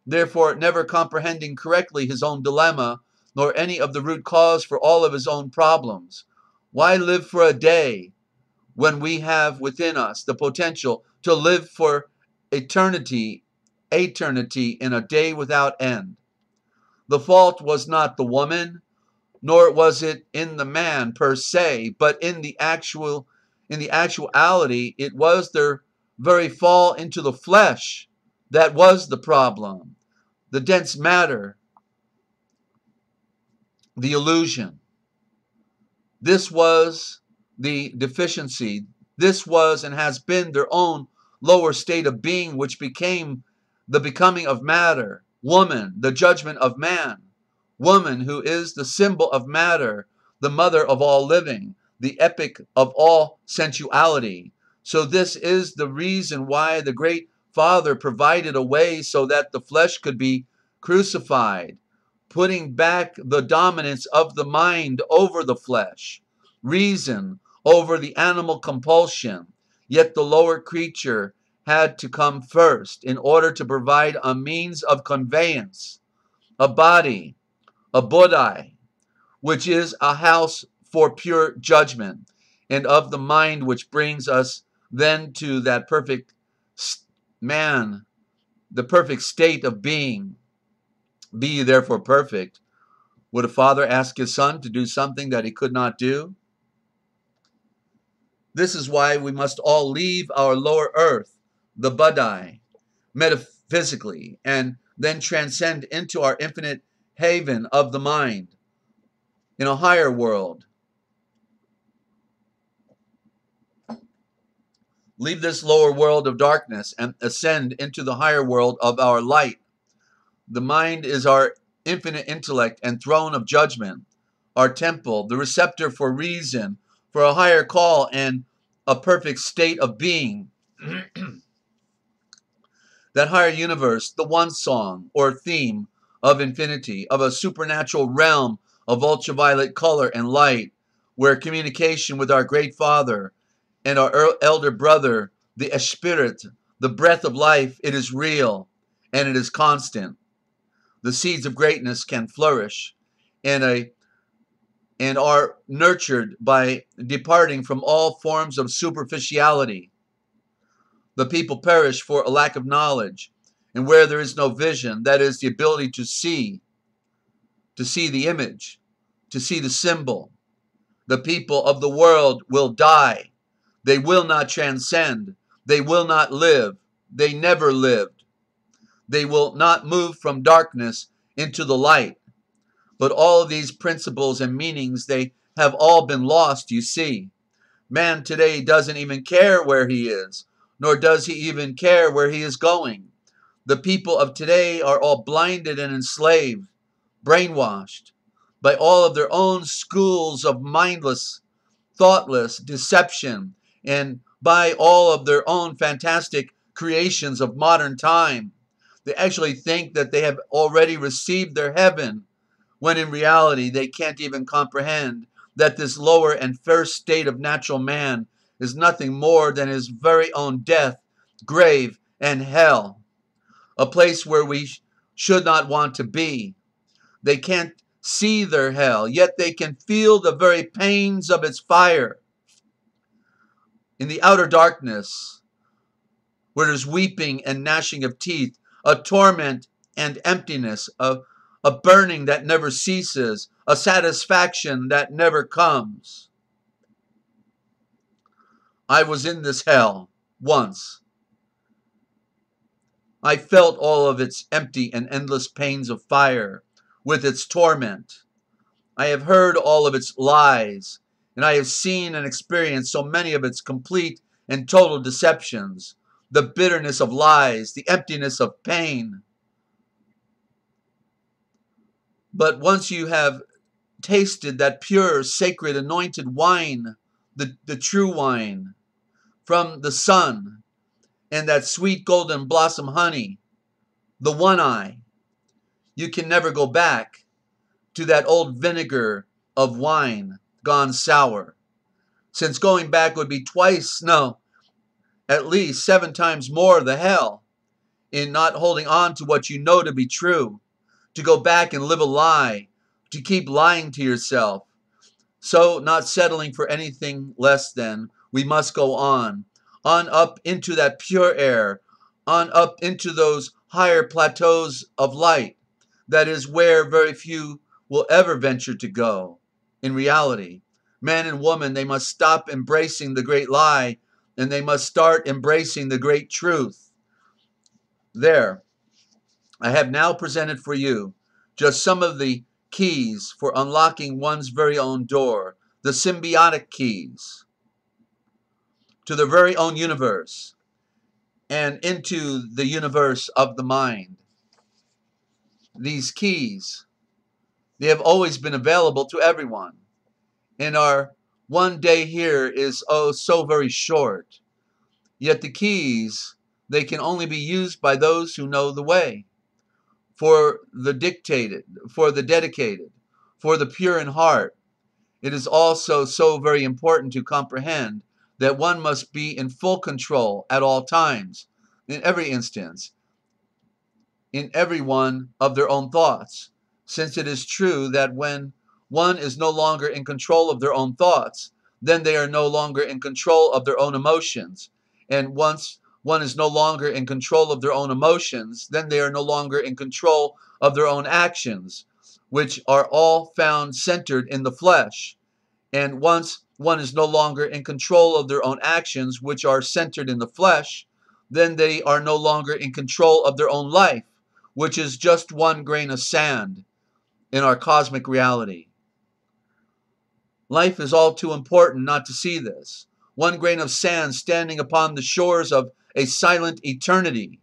Therefore, never comprehending correctly his own dilemma, nor any of the root cause for all of his own problems. Why live for a day when we have within us the potential to live for eternity in a day without end? The fault was not the woman, nor was it in the man per se, but in the actuality, it was their very fall into the flesh that was the problem. The dense matter, the illusion. This was the deficiency. This was and has been their own lower state of being, which became the becoming of matter. Woman, the judgment of man. Woman, who is the symbol of matter, the mother of all living, the epic of all sensuality. So this is the reason why the great Father provided a way so that the flesh could be crucified, putting back the dominance of the mind over the flesh, reason over the animal compulsion. Yet the lower creature had to come first in order to provide a means of conveyance, a body, a bodhi, which is a house for pure judgment, and of the mind, which brings us then to that perfect man, the perfect state of being. Be ye therefore perfect. Would a father ask his son to do something that he could not do? This is why we must all leave our lower earth, the bodhi, metaphysically, and then transcend into our infinite haven of the mind in a higher world. Leave this lower world of darkness and ascend into the higher world of our light. The mind is our infinite intellect and throne of judgment, our temple, the receptor for reason, for a higher call and a perfect state of being. That higher universe, the one song or theme of infinity, of a supernatural realm of ultraviolet color and light, where communication with our great Father and our elder brother, the Spirit, the breath of life, it is real and it is constant. The seeds of greatness can flourish and are nurtured by departing from all forms of superficiality. The people perish for a lack of knowledge, and where there is no vision, that is the ability to see the image, to see the symbol. The people of the world will die. They will not transcend. They will not live. They never lived. They will not move from darkness into the light. But all of these principles and meanings, they have all been lost, you see. Man today doesn't even care where he is, nor does he even care where he is going. The people of today are all blinded and enslaved. brainwashed by all of their own schools of mindless, thoughtless deception, and by all of their own fantastic creations of modern time. They actually think that they have already received their heaven, when in reality they can't even comprehend that this lower and first state of natural man is nothing more than his very own death, grave, and hell, a place where we should not want to be. They can't see their hell, yet they can feel the very pains of its fire. In the outer darkness, where there's weeping and gnashing of teeth, a torment and emptiness, a burning that never ceases, a satisfaction that never comes. I was in this hell once. I felt all of its empty and endless pains of fire with its torment. I have heard all of its lies, and I have seen and experienced so many of its complete and total deceptions, the bitterness of lies, the emptiness of pain. But once you have tasted that pure, sacred, anointed wine, the true wine from the sun, and that sweet golden blossom honey, the one eye, you can never go back to that old vinegar of wine gone sour, since going back would be twice, no, at least 7 times more the hell in not holding on to what you know to be true, to go back and live a lie, to keep lying to yourself. So not settling for anything less than, we must go on up into that pure air, on up into those higher plateaus of light. That is where very few will ever venture to go. In reality, man and woman, they must stop embracing the great lie, and they must start embracing the great truth. There, I have now presented for you just some of the keys for unlocking one's very own door, the symbiotic keys to their very own universe and into the universe of the mind. These keys, they have always been available to everyone, and our one day here is oh so very short. Yet the keys, they can only be used by those who know the way. For the dedicated, for the pure in heart, it is also so very important to comprehend that one must be in full control at all times, in every instance, in every one of their own thoughts, since it is true that when one is no longer in control of their own thoughts, then they are no longer in control of their own emotions. And once one is no longer in control of their own emotions, then they are no longer in control of their own actions, which are all found centered in the flesh. And once one is no longer in control of their own actions, which are centered in the flesh, then they are no longer in control of their own life, which is just one grain of sand in our cosmic reality. Life is all too important not to see this. One grain of sand standing upon the shores of a silent eternity,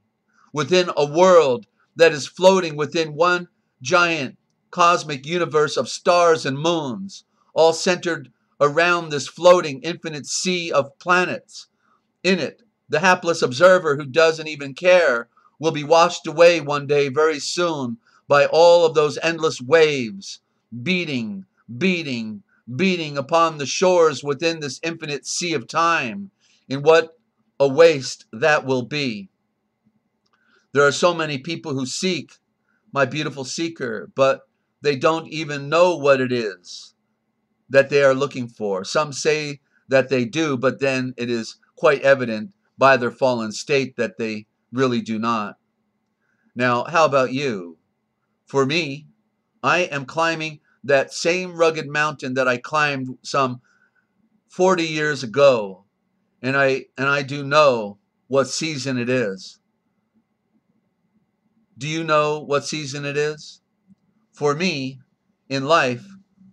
within a world that is floating within one giant cosmic universe of stars and moons, all centered around this floating infinite sea of planets. In it, the hapless observer who doesn't even care will be washed away one day very soon by all of those endless waves, beating upon the shores within this infinite sea of time. In what a waste that will be. There are so many people who seek, my beautiful seeker, but they don't even know what it is that they are looking for. Some say that they do, but then it is quite evident by their fallen state that they really do not. Now, how about you? For me, I am climbing that same rugged mountain that I climbed some 40 years ago, and I do know what season it is. Do you know what season it is? For me, in life,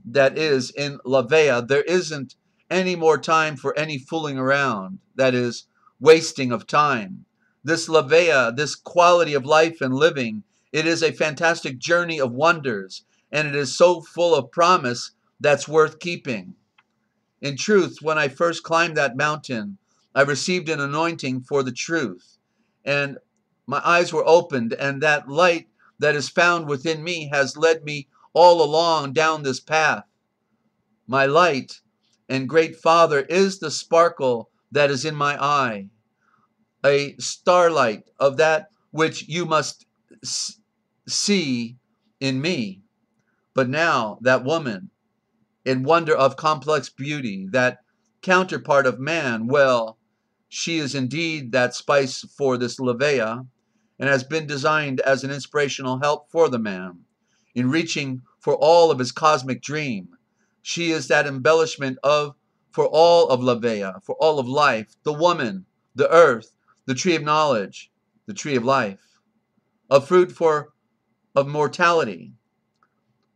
that is, in La Vea, there isn't any more time for any fooling around. That is, wasting of time. This La Vea, this quality of life and living, it is a fantastic journey of wonders. and it is so full of promise that's worth keeping. In truth, when I first climbed that mountain, I received an anointing for the truth, and my eyes were opened, and that light that is found within me has led me all along down this path. My light and great Father is the sparkle that is in my eye, a starlight of that which you must see in me. But now that woman, in wonder of complex beauty, that counterpart of man, well, she is indeed that spice for this Levea, and has been designed as an inspirational help for the man in reaching for all of his cosmic dream. She is that embellishment for all of Levea, for all of life, the woman, the earth, the tree of knowledge, the tree of life, a fruit of mortality,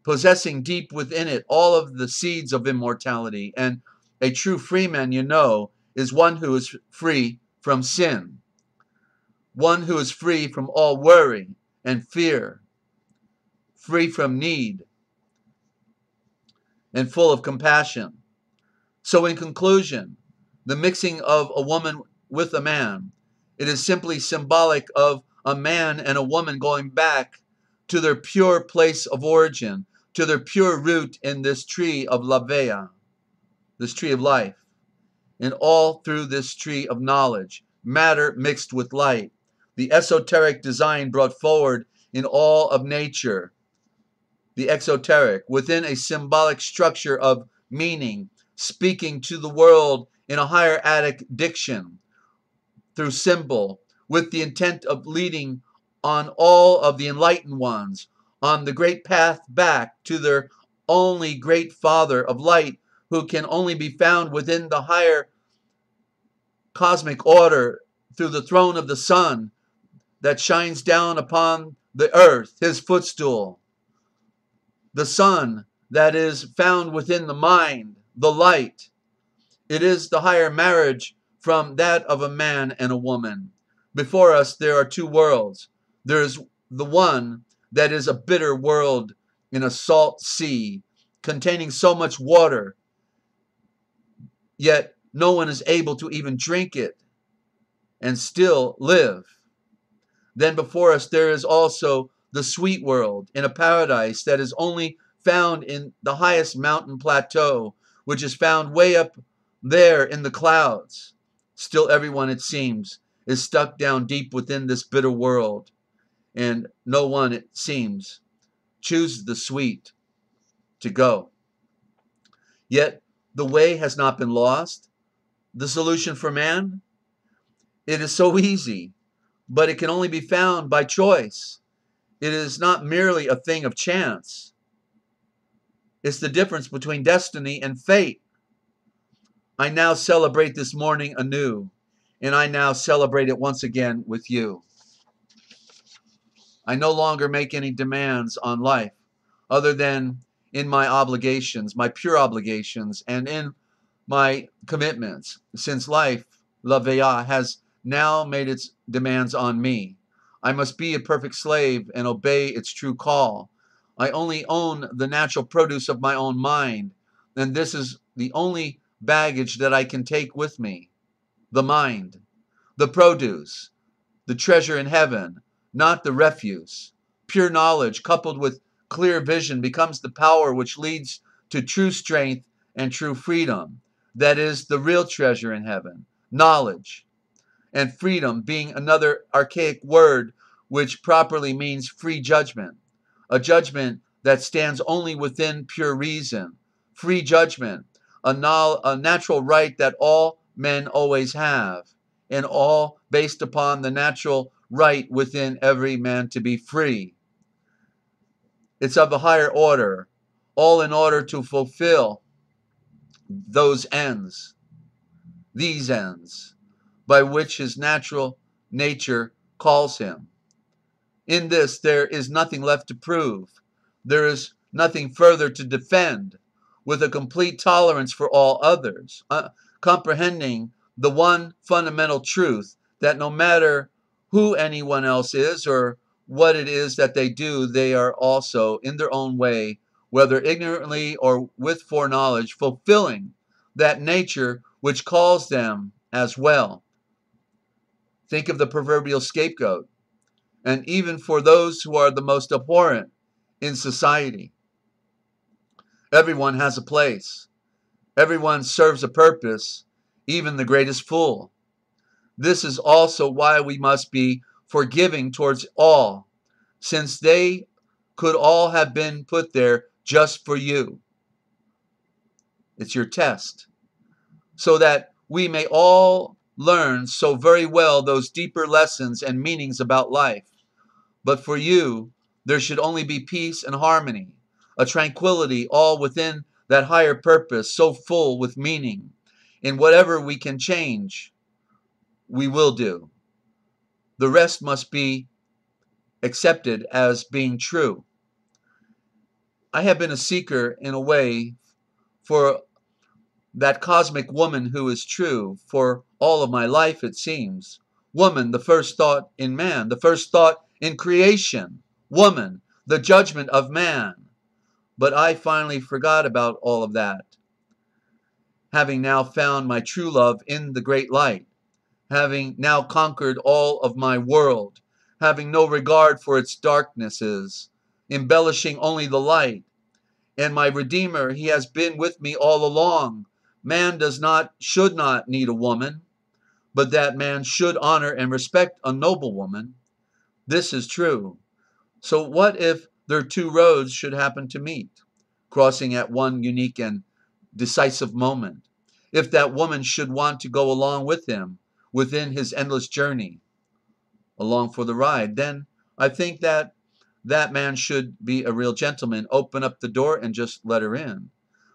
possessing deep within it all of the seeds of immortality. And a true freeman, is one who is free from sin, one who is free from all worry and fear, free from need, and full of compassion. So in conclusion, the mixing of a woman with a man, it is simply symbolic of a man and a woman going back to their pure place of origin, to their pure root in this tree of Levea, this tree of life, and all through this tree of knowledge, matter mixed with light, the esoteric design brought forward in all of nature, the exoteric, within a symbolic structure of meaning, speaking to the world in a higher Attic diction, through symbol, with the intent of leading on all of the enlightened ones on the great path back to their only great Father of light, who can only be found within the higher cosmic order through the throne of the sun that shines down upon the earth, his footstool. The sun that is found within the mind, the light. It is the higher marriage from that of a man and a woman. Before us there are two worlds. There is the one that is a bitter world in a salt sea, containing so much water, yet no one is able to even drink it and still live. Then before us there is also the sweet world, in a paradise that is only found in the highest mountain plateau, which is found way up there in the clouds. Still everyone, it seems, is stuck down deep within this bitter world, and no one, it seems, chooses the sweet to go. Yet the way has not been lost. The solution for man, it is so easy, but it can only be found by choice. It is not merely a thing of chance. It's the difference between destiny and fate. I now celebrate this morning anew, and I now celebrate it once again with you. I no longer make any demands on life other than in my obligations, my pure obligations, and in my commitments, since life, Levea, has now made its demands on me. I must be a perfect slave and obey its true call. I only own the natural produce of my own mind, and this is the only baggage that I can take with me. The mind, the produce, the treasure in heaven, not the refuse. Pure knowledge coupled with clear vision becomes the power which leads to true strength and true freedom. That is the real treasure in heaven, knowledge. And freedom being another archaic word which properly means free judgment, a judgment that stands only within pure reason. Free judgment, a natural right that all men always have, and all based upon the natural right within every man to be free. It's of a higher order, all in order to fulfill those ends, these ends, by which his natural nature calls him. In this, there is nothing left to prove. There is nothing further to defend, with a complete tolerance for all others, comprehending the one fundamental truth that no matter who anyone else is or what it is that they do, they are also, in their own way, whether ignorantly or with foreknowledge, fulfilling that nature which calls them as well. Think of the proverbial scapegoat. And even for those who are the most abhorrent in society, everyone has a place. Everyone serves a purpose, even the greatest fool. This is also why we must be forgiving towards all, since they could all have been put there just for you. It's your test, so that we may all learn so very well those deeper lessons and meanings about life. But for you, there should only be peace and harmony, a tranquility all within that higher purpose, so full with meaning. In whatever we can change, we will do. The rest must be accepted as being true. I have been a seeker in a way for that cosmic woman who is true for all of my life, it seems. Woman, the first thought in man, the first thought in creation. Woman, the judgment of man. But I finally forgot about all of that, having now found my true love in the great light, having now conquered all of my world, having no regard for its darknesses, embellishing only the light. And my Redeemer, he has been with me all along. Man should not need a woman, but that man should honor and respect a noble woman. This is true. So what if their two roads should happen to meet, crossing at one unique and decisive moment? If that woman should want to go along with him within his endless journey, along for the ride, then I think that that man should be a real gentleman, open up the door and just let her in.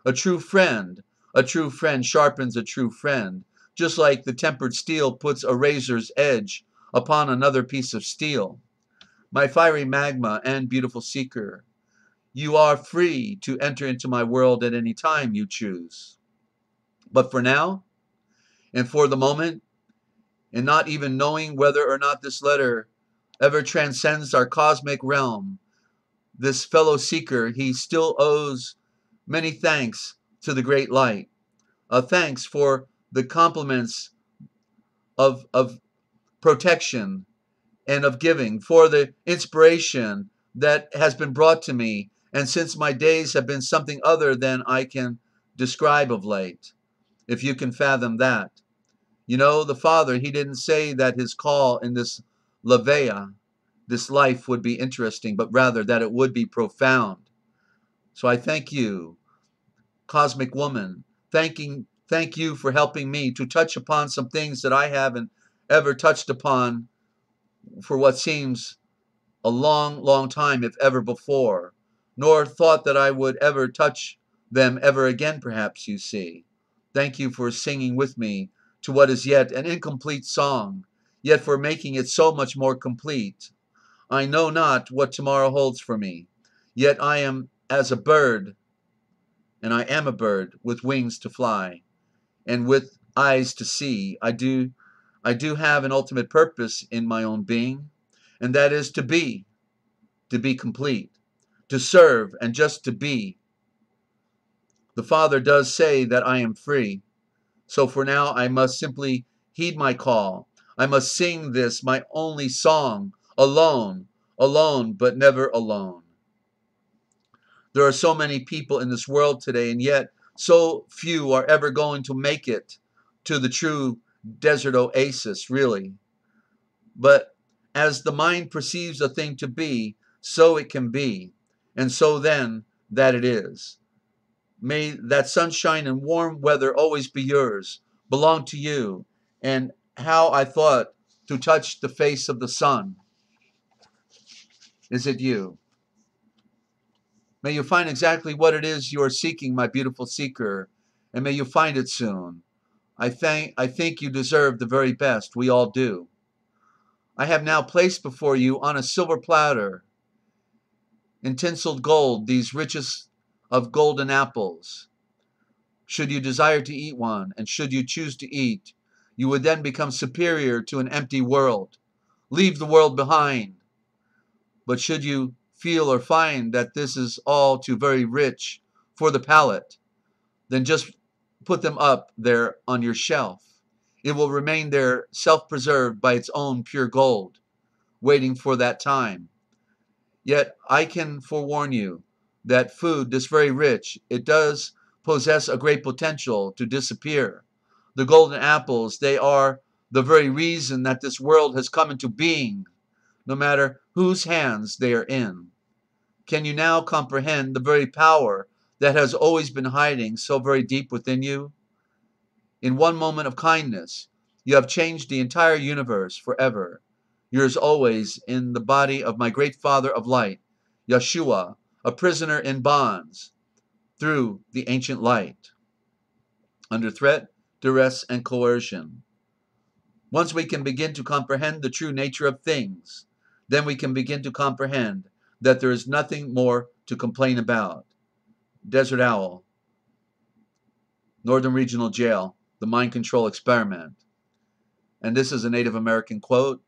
A true friend sharpens a true friend, just like the tempered steel puts a razor's edge upon another piece of steel. My fiery magma and beautiful seeker, you are free to enter into my world at any time you choose. But for now, and for the moment, and not even knowing whether or not this letter ever transcends our cosmic realm, this fellow seeker, he still owes many thanks to the great light. Thanks for the compliments of protection and of giving, for the inspiration that has been brought to me, and since my days have been something other than I can describe of late, if you can fathom that. You know, the Father, he didn't say that his call in this Lavea, this life, would be interesting, but rather that it would be profound. So I thank you, cosmic woman. Thank you for helping me to touch upon some things that I haven't ever touched upon for what seems a long, long time, if ever before, nor thought that I would ever touch them ever again, perhaps, you see. Thank you for singing with me to what is yet an incomplete song, yet for making it so much more complete. I know not what tomorrow holds for me, yet I am as a bird, and I am a bird with wings to fly, and with eyes to see. I do have an ultimate purpose in my own being, and that is to be complete, to serve, and just to be. The Father does say that I am free, so for now I must simply heed my call. I must sing this, my only song, alone, alone, but never alone. There are so many people in this world today, and yet so few are ever going to make it to the true desert oasis, really. But as the mind perceives a thing to be, so it can be, and so then that it is. May that sunshine and warm weather always be yours, belong to you. And how I thought to touch the face of the sun. Is it you? May you find exactly what it is you are seeking, my beautiful seeker, and may you find it soon. I think you deserve the very best. We all do. I have now placed before you on a silver platter, in tinselled gold, these richest of golden apples. Should you desire to eat one, and should you choose to eat, you would then become superior to an empty world. Leave the world behind. But should you feel or find that this is all too very rich for the palate, then just put them up there on your shelf. It will remain there self-preserved by its own pure gold, waiting for that time. Yet I can forewarn you that food this very rich, it does possess a great potential to disappear. The golden apples, they are the very reason that this world has come into being, no matter whose hands they are in. Can you now comprehend the very power that has always been hiding so very deep within you? In one moment of kindness, you have changed the entire universe forever. Yours always in the body of my great Father of light, Yeshua, a prisoner in bonds, through the ancient light, under threat, duress, and coercion. Once we can begin to comprehend the true nature of things, then we can begin to comprehend that there is nothing more to complain about. Desert Owl, Northern Regional Jail, the Mind Control Experiment. And this is a Native American quote.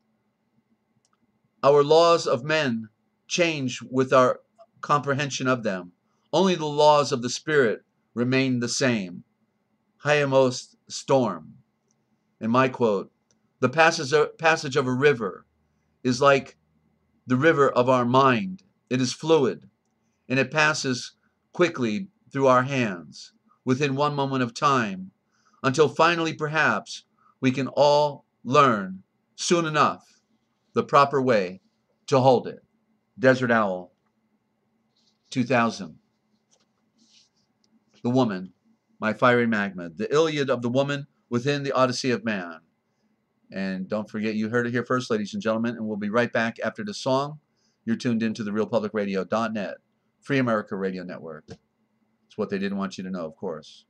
Our laws of men change with our comprehension of them. Only the laws of the spirit remain the same. Hayamost Storm. And my quote, the passage of a river is like the river of our mind. It is fluid, and it passes quickly through our hands within one moment of time, until finally perhaps we can all learn soon enough the proper way to hold it. Desert Owl, 2000. The Woman, My Fiery Magma, the Iliad of the woman within the Odyssey of man. And don't forget, you heard it here first, ladies and gentlemen, and we'll be right back after the song. You're tuned into the RealPublicRadio.net, Free America Radio Network. It's what they didn't want you to know, of course.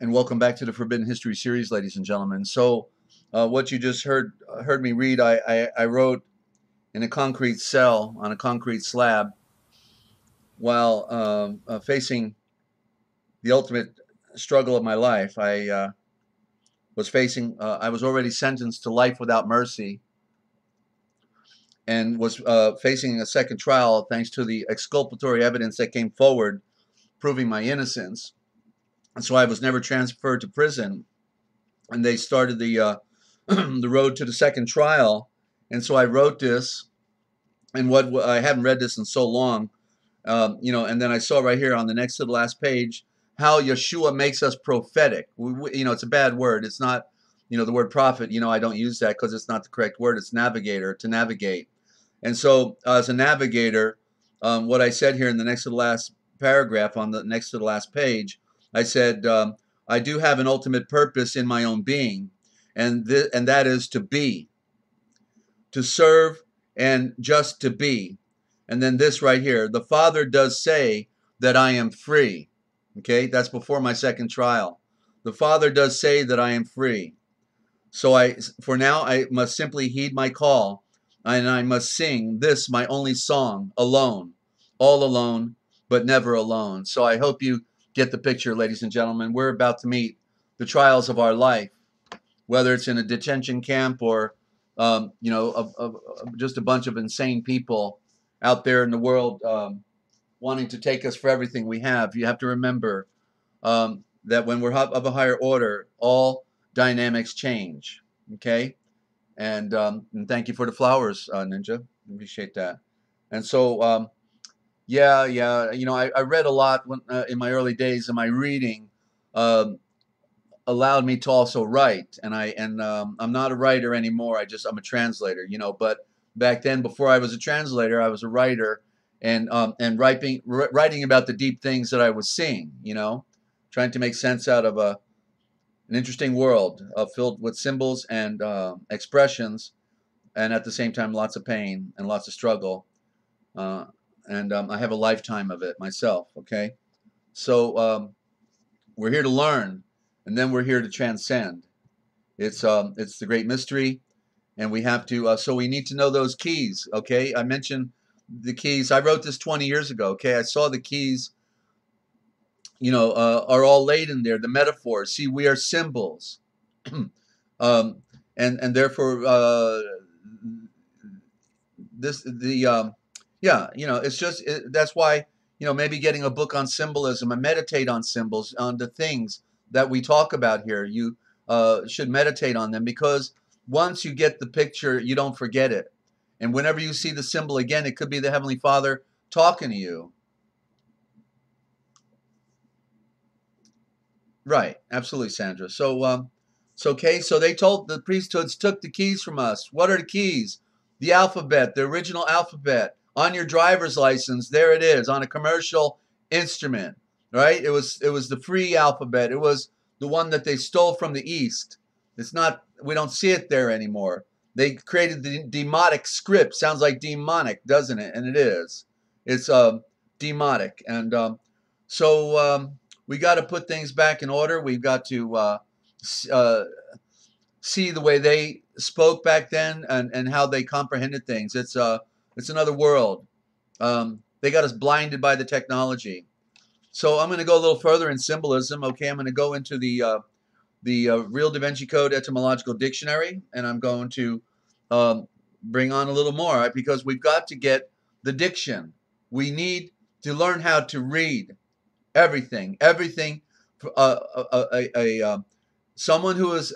And welcome back to the Forbidden History series, ladies and gentlemen. So, what you just heard me read, I wrote in a concrete cell on a concrete slab while facing the ultimate struggle of my life. I was already sentenced to life without mercy, and was facing a second trial thanks to the exculpatory evidence that came forward proving my innocence. And so I was never transferred to prison, and they started the the road to the second trial. And so I wrote this, and what I haven't read this in so long, and then I saw right here on the next to the last page how Yeshua makes us prophetic. It's a bad word. It's not, the word prophet. I don't use that because it's not the correct word. It's navigator, to navigate. And so as a navigator, what I said here in the next to the last paragraph on the next to the last page, I said, I do have an ultimate purpose in my own being, and that is to be, to serve, and just to be. And then this right here, the Father does say that I am free. Okay, that's before my second trial. The Father does say that I am free. So for now, I must simply heed my call, and I must sing this, my only song, alone, all alone, but never alone. So I hope you get the picture, ladies and gentlemen. We're about to meet the trials of our life, whether it's in a detention camp or, just a bunch of insane people out there in the world wanting to take us for everything we have. You have to remember that when we're of a higher order, all dynamics change. Okay, and thank you for the flowers, Ninja. Appreciate that. And so, I read a lot in my early days, and my reading allowed me to also write. And I'm not a writer anymore. I'm a translator. But back then, before I was a translator, I was a writer, and writing about the deep things that I was seeing. Trying to make sense out of an interesting world filled with symbols and expressions, and at the same time, lots of pain and lots of struggle. I have a lifetime of it myself. Okay, so we're here to learn, and then we're here to transcend. It's the great mystery, and we have to. So we need to know those keys. Okay, I mentioned the keys. I wrote this 20 years ago. Okay, I saw the keys. Are all laid in there. The metaphors. See, we are symbols, and therefore it's just that's why maybe getting a book on symbolism and meditate on symbols, on the things that we talk about here. You should meditate on them, because once you get the picture, you don't forget it. And whenever you see the symbol again, it could be the Heavenly Father talking to you. Right, absolutely, Sandra. So they told the priesthoods took the keys from us. What are the keys? The alphabet, the original alphabet, on your driver's license. There it is, on a commercial instrument. Right? It was the free alphabet. It was the one that they stole from the East. It's not. We don't see it there anymore. They created the demotic script. Sounds like demonic, doesn't it? And it is. It's demotic, and we got to put things back in order. We've got to see the way they spoke back then, and how they comprehended things. It's another world. They got us blinded by the technology. So I'm going to go a little further in symbolism. Okay, I'm going to go into the Real Da Vinci Code Etymological Dictionary, and I'm going to bring on a little more, right? Because we've got to get the diction. We need to learn how to read everything. Someone who is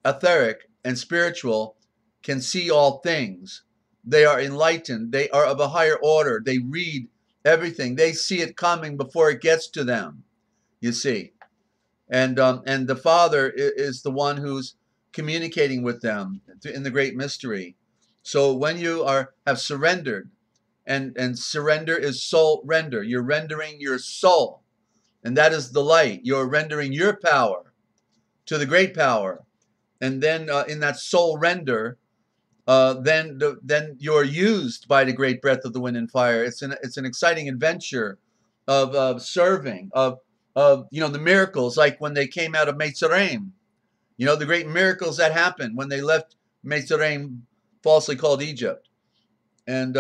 etheric and spiritual can see all things. They are enlightened. They are of a higher order. They read everything. They see it coming before it gets to them. You see, and the Father is the one who's communicating with them in the great mystery. So when you have surrendered, and surrender is soul render. You're rendering your soul. And that is the light. You're rendering your power to the great power. And then in that soul render, then you're used by the great breath of the wind and fire. It's an exciting adventure of serving, of of, the miracles, like when they came out of Mitzrayim, the great miracles that happened when they left Mitzrayim, falsely called Egypt. And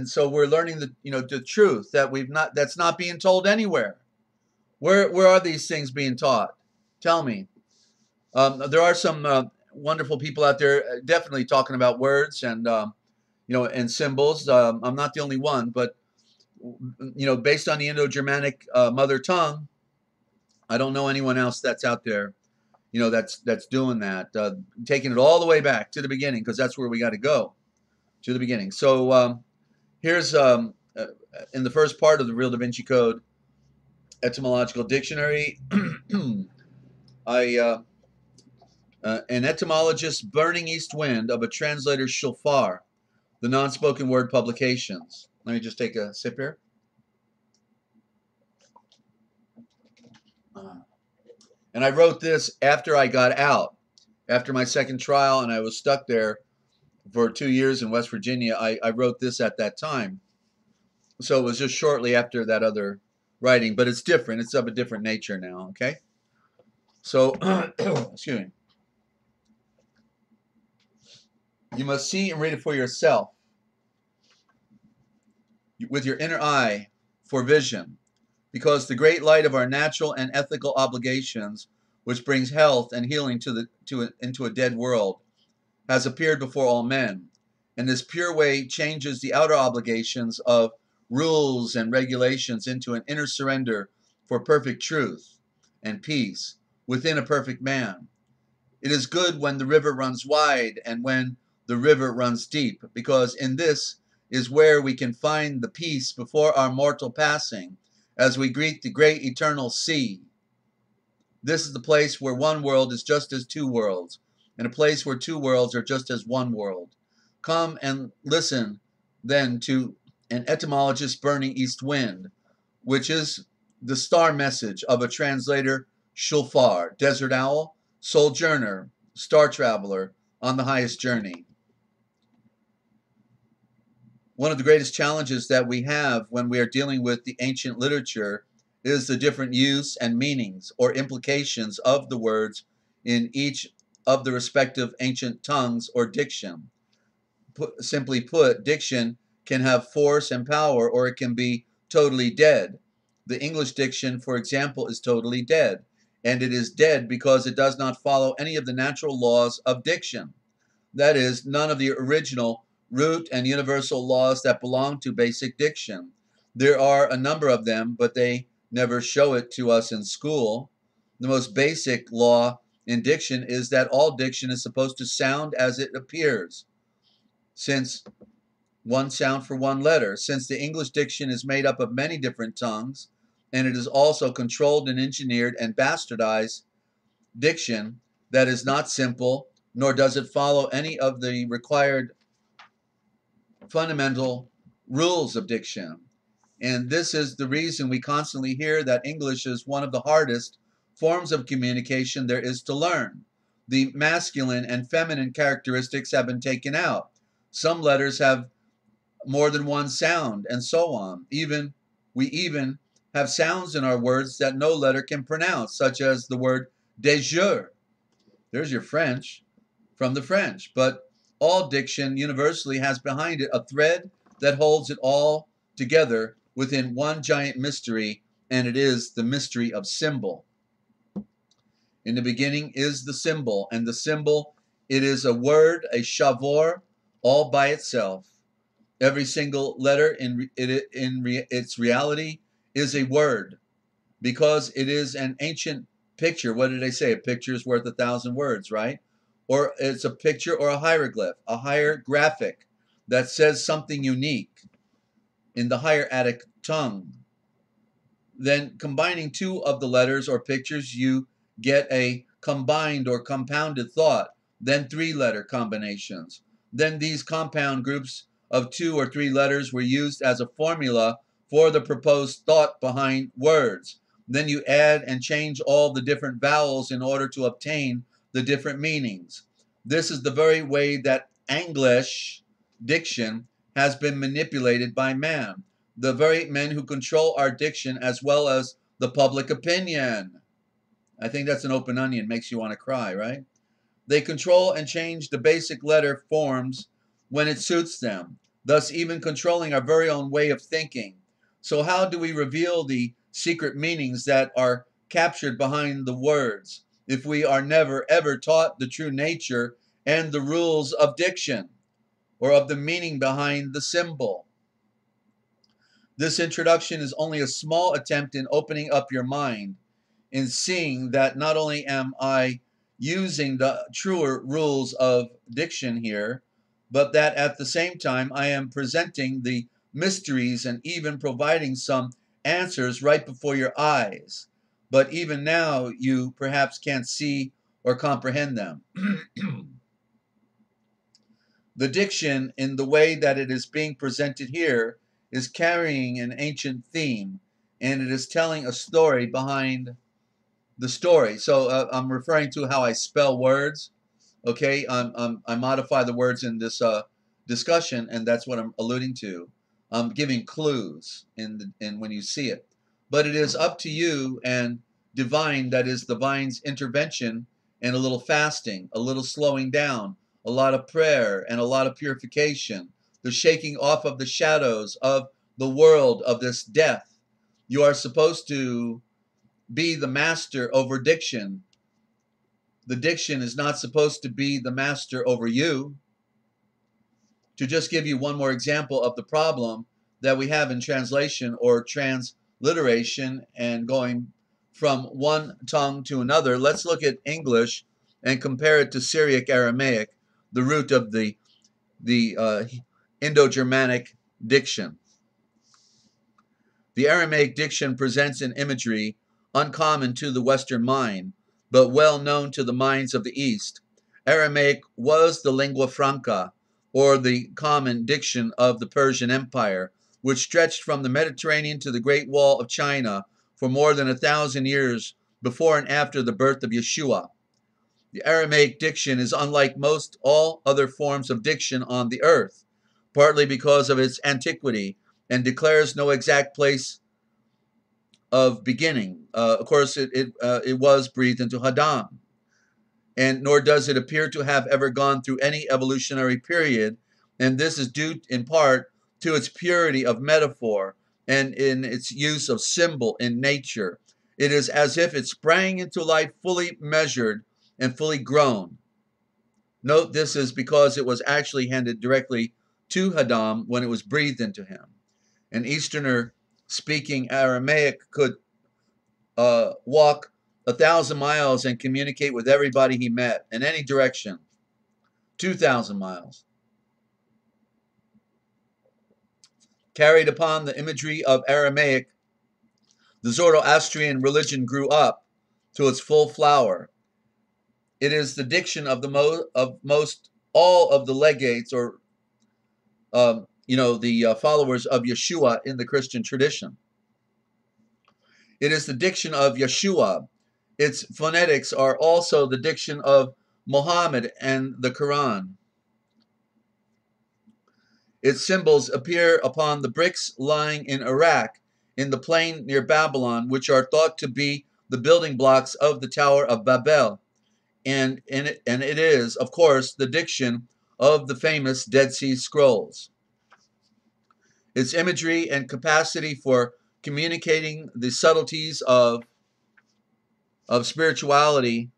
so we're learning the truth that that's not being told anywhere. Where are these things being taught? Tell me. There are some wonderful people out there definitely talking about words and symbols. I'm not the only one, but based on the Indo-Germanic mother tongue, I don't know anyone else that's out there, that's doing that, taking it all the way back to the beginning, because that's where we got to go, to the beginning. So here's in the first part of the Real Da Vinci Code etymological dictionary. An etymologist, Burning East Wind, of a translator, Shofar, the non-spoken word publications. Let me just take a sip here. And I wrote this after I got out, after my second trial, and I was stuck there for 2 years in West Virginia. I wrote this at that time. So it was just shortly after that other writing, but it's different. It's of a different nature now, okay? So, excuse me. You must see and read it for yourself with your inner eye for vision, because the great light of our natural and ethical obligations, which brings health and healing into a dead world, has appeared before all men. And this pure way changes the outer obligations of rules and regulations into an inner surrender for perfect truth and peace within a perfect man. It is good when the river runs wide and when the river runs deep, because in this is where we can find the peace before our mortal passing, as we greet the great eternal sea. This is the place where one world is just as two worlds, and a place where two worlds are just as one world. Come and listen then to an etymologist, Burning East Wind, which is the star message of a translator, Shofar, desert owl, sojourner, star traveler on the highest journey. One of the greatest challenges that we have when we are dealing with the ancient literature is the different use and meanings or implications of the words in each of the respective ancient tongues or diction. Simply put, diction can have force and power, or it can be totally dead. The English diction, for example, is totally dead, and it is dead because it does not follow any of the natural laws of diction. That is, none of the original root and universal laws that belong to basic diction. There are a number of them, but they never show it to us in school. The most basic law in diction is that all diction is supposed to sound as it appears, since one sound for one letter. Since the English diction is made up of many different tongues, and it is also controlled and engineered and bastardized diction that is not simple, nor does it follow any of the required fundamental rules of diction. And this is the reason we constantly hear that English is one of the hardest forms of communication there is to learn. The masculine and feminine characteristics have been taken out. Some letters have more than one sound, and so on. We even have sounds in our words that no letter can pronounce, such as the word de jure. There's your French, from the French. But all diction universally has behind it a thread that holds it all together within one giant mystery, and it is the mystery of symbol. In the beginning is the symbol, and the symbol, it is a word, a shavor, all by itself. Every single letter in its reality is a word, because it is an ancient picture. What did they say? A picture is worth 1,000 words, right? Or it's a picture or a hieroglyph, a hieroglyphic that says something unique in the hieratic tongue. Then combining two of the letters or pictures, you get a combined or compounded thought, then 3-letter combinations. Then these compound groups of 2 or 3 letters were used as a formula for the proposed thought behind words. Then you add and change all the different vowels in order to obtain the different meanings. This is the very way that English diction has been manipulated by man. The very men who control our diction, as well as the public opinion. I think that's an open onion, makes you want to cry, right? They control and change the basic letter forms when it suits them, thus even controlling our very own way of thinking. So how do we reveal the secret meanings that are captured behind the words if we are never ever taught the true nature and the rules of diction or of the meaning behind the symbol? This introduction is only a small attempt in opening up your mind, in seeing that not only am I using the truer rules of diction here, but that at the same time I am presenting the mysteries and even providing some answers right before your eyes. But even now, you perhaps can't see or comprehend them. The diction, in the way that it is being presented here, is carrying an ancient theme, and it is telling a story behind the story. So I'm referring to how I spell words. Okay, I modify the words in this discussion, and that's what I'm alluding to. I'm giving clues in when you see it, but it is up to you and divine. That is divine's intervention and a little fasting, a little slowing down, a lot of prayer, and a lot of purification. The shaking off of the shadows of the world of this death. You are supposed to be the master over diction. The diction is not supposed to be the master over you. To just give you one more example of the problem that we have in translation or transliteration and going from one tongue to another, let's look at English and compare it to Syriac Aramaic, the root of the Indo-Germanic diction. The Aramaic diction presents an imagery uncommon to the Western mind, but well known to the minds of the East. Aramaic was the lingua franca, or the common diction of the Persian Empire, which stretched from the Mediterranean to the Great Wall of China for more than 1,000 years before and after the birth of Yeshua. The Aramaic diction is unlike most all other forms of diction on the earth, partly because of its antiquity, and declares no exact place of beginning. Of course, it was breathed into Adam, and nor does it appear to have ever gone through any evolutionary period, and this is due in part to its purity of metaphor and in its use of symbol in nature. It is as if it sprang into life fully measured and fully grown. Note this is because it was actually handed directly to Adam when it was breathed into him. An Easterner speaking Aramaic could walk 1,000 miles and communicate with everybody he met in any direction. 2,000 miles. Carried upon the imagery of Aramaic, the Zoroastrian religion grew up to its full flower. It is the diction of most all of the legates or the followers of Yeshua in the Christian tradition. It is the diction of Yeshua. Its phonetics are also the diction of Muhammad and the Quran. Its symbols appear upon the bricks lying in Iraq, in the plain near Babylon, which are thought to be the building blocks of the Tower of Babel. And it is, of course, the diction of the famous Dead Sea Scrolls. Its imagery and capacity for communicating the subtleties of spirituality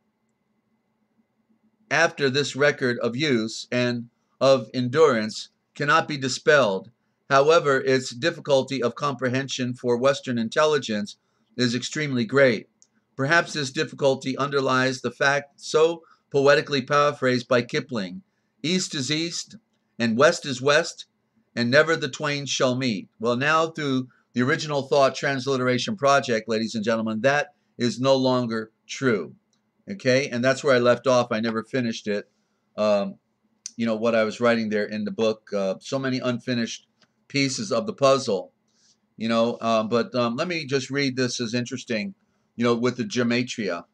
after this record of use and of endurance cannot be dispelled. However, its difficulty of comprehension for Western intelligence is extremely great. Perhaps this difficulty underlies the fact so poetically paraphrased by Kipling: East is East, and West is West, and never the twain shall meet. Well, now through the Original Thought Transliteration Project, ladies and gentlemen, that is no longer true. Okay, and that's where I left off. I never finished it. What I was writing there in the book. So many unfinished pieces of the puzzle. But let me just read this as interesting. With the gematria.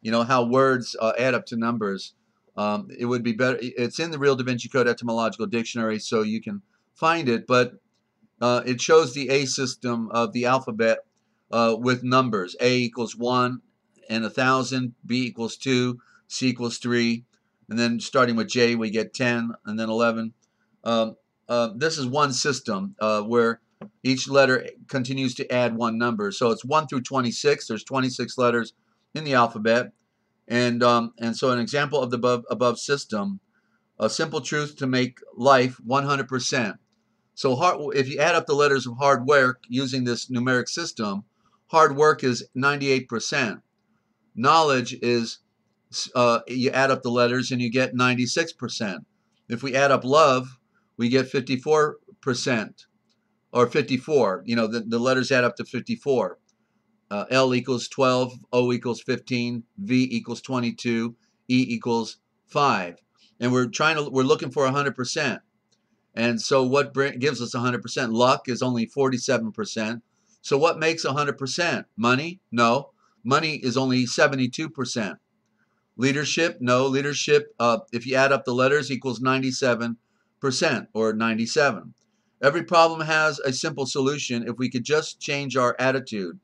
How words add up to numbers. It would be better. It's in the Real Da Vinci Code Etymological Dictionary, so you can find it. But it shows the A system of the alphabet with numbers. A equals 1 and 1,000. B equals 2. C equals 3. And then starting with J, we get 10 and then 11. This is one system where each letter continues to add one number. So it's 1 through 26. There's 26 letters in the alphabet. And so an example of the above system, a simple truth to make life 100%. So if you add up the letters of hard work using this numeric system, hard work is 98%. Knowledge is, you add up the letters and you get 96%. If we add up love, we get 54%, or 54. You know, the letters add up to 54. L equals 12, O equals 15, V equals 22, E equals 5. And we're looking for 100%. And so what gives us 100%? Luck is only 47%. So what makes 100%? Money? No. Money is only 72%. Leadership? No. Leadership, if you add up the letters, equals 97% or 97. Every problem has a simple solution if we could just change our attitude.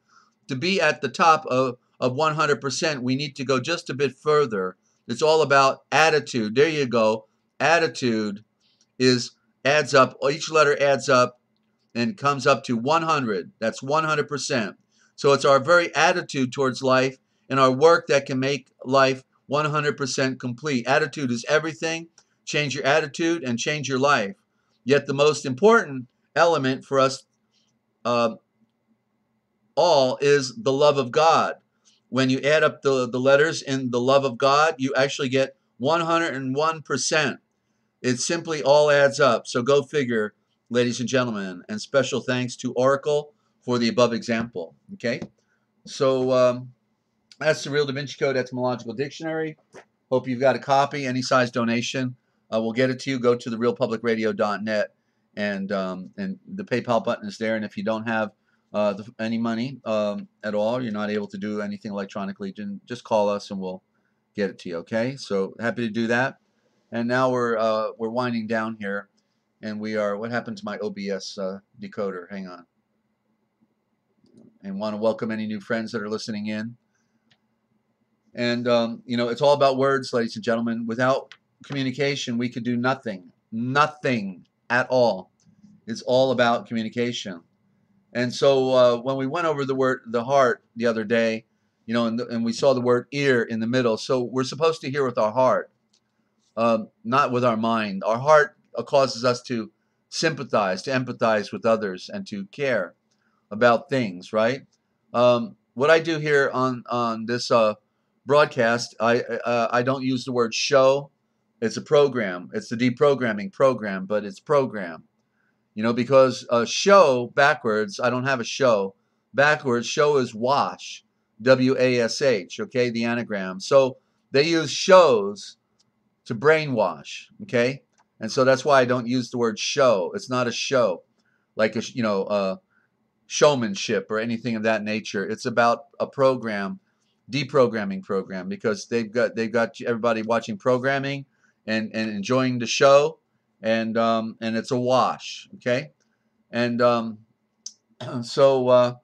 To be at the top of 100%, we need to go just a bit further. It's all about attitude. There you go. Attitude adds up. Each letter adds up and comes up to 100. That's 100%. So it's our very attitude towards life and our work that can make life 100% complete. Attitude is everything. Change your attitude and change your life. Yet the most important element for us all is the love of God. When you add up the letters in the love of God, you actually get 101%. It simply all adds up. So go figure, ladies and gentlemen. And special thanks to Oracle for the above example. Okay, so that's the Real Da Vinci Code Etymological Dictionary. Hope you've got a copy. Any size donation, we'll get it to you. Go to therealpublicradio.net, and the PayPal button is there. And if you don't have any money at all, you're not able to do anything electronically, just call us and we'll get it to you. Okay, so happy to do that. And now we're winding down here, and we are. What happened to my OBS decoder? Hang on. And want to welcome any new friends that are listening in. And you know, it's all about words, ladies and gentlemen. Without communication, we could do nothing, nothing at all. It's all about communication. And so when we went over the heart the other day, you know, and we saw the word ear in the middle. So we're supposed to hear with our heart. Not with our mind. Our heart causes us to sympathize, to empathize with others, and to care about things, right? What I do here on this broadcast, I don't use the word show. It's a program. It's the deprogramming program, but it's program. You know, because show backwards, I don't have a show. Backwards, show is wash, W-A-S-H, okay, the anagram. So they use shows to brainwash, okay? And so that's why I don't use the word show. It's not a show, like showmanship or anything of that nature. It's about a program, deprogramming program, because they've got everybody watching programming and enjoying the show, and it's a wash, okay? And so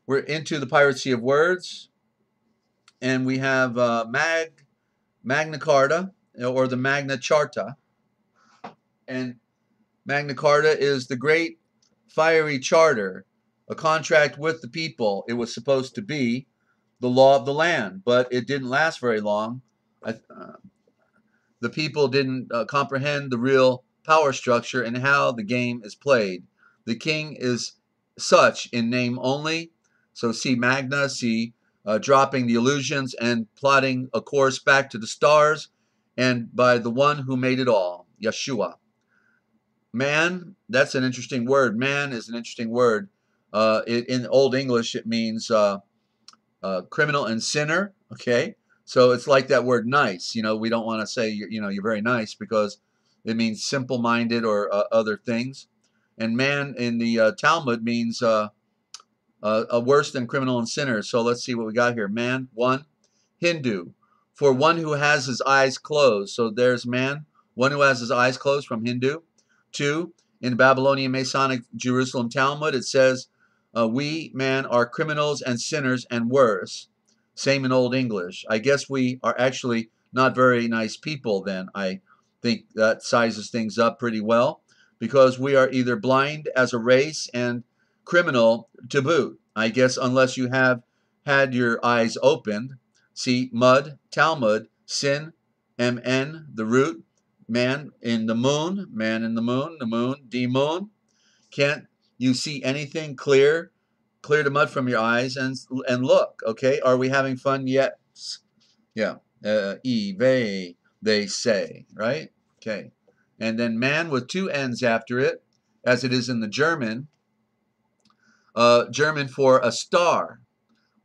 we're into the piracy of words, and we have Magna Carta, or the Magna Charta. And Magna Carta is the great fiery charter, a contract with the people. It was supposed to be the law of the land, but it didn't last very long. The people didn't comprehend the real power structure and how the game is played. The king is such in name only. So see Magna, see dropping the illusions and plotting a course back to the stars, and by the one who made it all, Yeshua. Man, that's an interesting word. Man is an interesting word. In Old English, it means criminal and sinner. Okay, so it's like that word nice. You know, we don't want to say you're very nice, because it means simple-minded or other things. And man in the Talmud means worse than criminal and sinner. So let's see what we got here. Man, one, Hindu, for one who has his eyes closed. So there's man, one who has his eyes closed, from Hindu. Two, in Babylonian Masonic Jerusalem Talmud, it says We, man, are criminals and sinners and worse. Same in Old English. I guess we are actually not very nice people then. I think that sizes things up pretty well, because we are either blind as a race and criminal to boot. I guess unless you have had your eyes opened. See, mud, Talmud, sin, MN, the root, man in the moon, the moon, D-moon. Can't you see anything clear? Clear the mud from your eyes and look. Okay, are we having fun yet? Yeah. They say, right? Okay. And then man with two N's after it, as it is in the German. German for a star.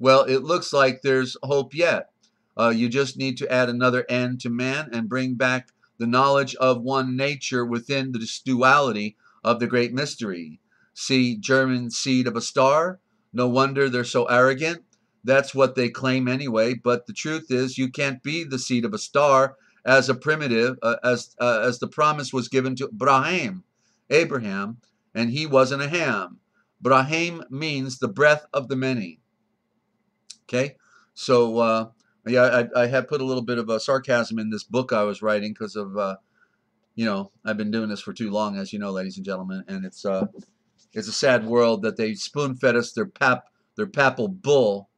Well, it looks like there's hope yet. You just need to add another N to man and bring back the knowledge of one nature within the duality of the great mystery. See, German seed of a star? No wonder they're so arrogant. That's what they claim anyway, but the truth is you can't be the seed of a star as a primitive, as the promise was given to Abraham, and he wasn't a ham. Brahim means the breath of the many. Okay, so yeah, I had put a little bit of a sarcasm in this book I was writing because of I've been doing this for too long, as you know, ladies and gentlemen, and it's a sad world that they spoon fed us their papal bull,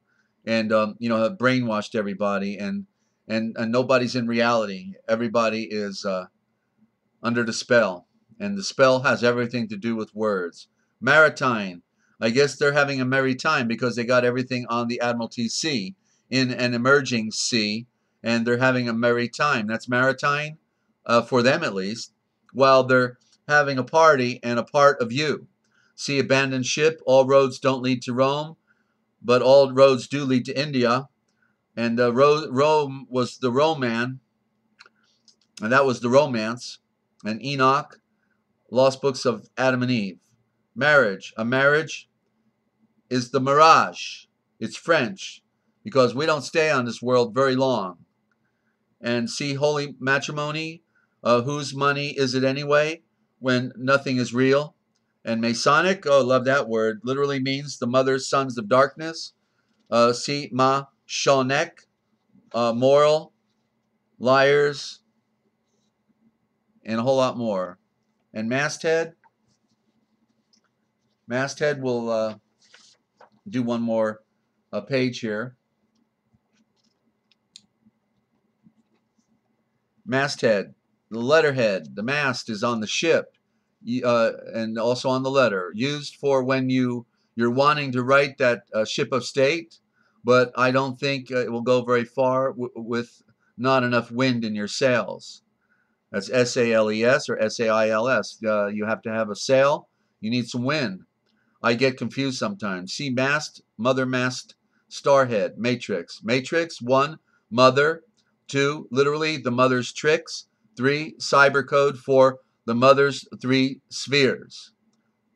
and have brainwashed everybody, and nobody's in reality. Everybody is under the spell, and the spell has everything to do with words. Maritime. I guess they're having a merry time because they got everything on the Admiralty Sea, in an emerging sea, and they're having a merry time. That's maritime, for them at least, while they're having a party and a part of you. See, abandoned ship, all roads don't lead to Rome, but all roads do lead to India. And Rome was the Roman, and that was the romance. And Enoch, lost books of Adam and Eve. Marriage. A marriage is the mirage. It's French, because we don't stay on this world very long. And see, holy matrimony, whose money is it anyway when nothing is real? And Masonic, oh, love that word, literally means the mother's sons of darkness. See, shonek, moral, liars, and a whole lot more. And masthead will do one more page here. Masthead, the letterhead, the mast is on the ship, and also on the letter, used for when you're wanting to write that ship of state, but I don't think it will go very far with not enough wind in your sails. That's SALES or SAILS. You have to have a sail. You need some wind. I get confused sometimes. See, mast, mother mast, starhead, matrix. Matrix, 1, mother. 2, literally the mother's tricks. 3, cyber code for the mother's 3 spheres.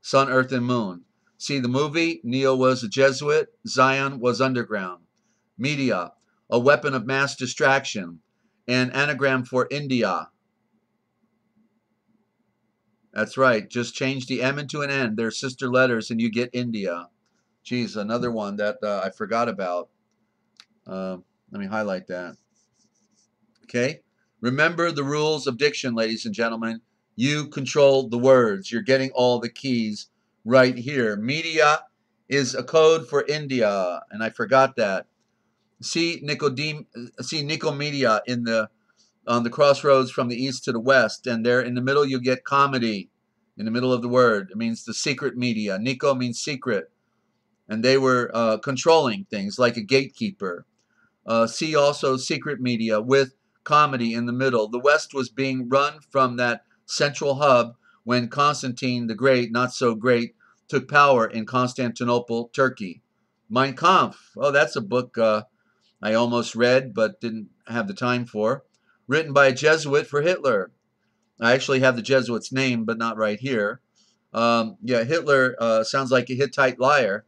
Sun, earth, and moon. See the movie? Neo was a Jesuit. Zion was underground. Media, a weapon of mass distraction. An anagram for India. That's right. Just change the M into an N. They're sister letters, and you get India. Geez, another one that I forgot about. Let me highlight that. Okay. Remember the rules of diction, ladies and gentlemen. You control the words. You're getting all the keys right here. Media is a code for India, and I forgot that. See Nicomedia on the crossroads from the east to the west, and there in the middle you get comedy in the middle of the word. It means the secret media. Nico means secret, and they were controlling things like a gatekeeper. See also secret media with comedy in the middle. The west was being run from that central hub when Constantine the Great, not so great, took power in Constantinople, Turkey. Mein Kampf. Oh, that's a book I almost read but didn't have the time for. Written by a Jesuit for Hitler. I actually have the Jesuit's name, but not right here. Yeah, Hitler sounds like a Hittite liar.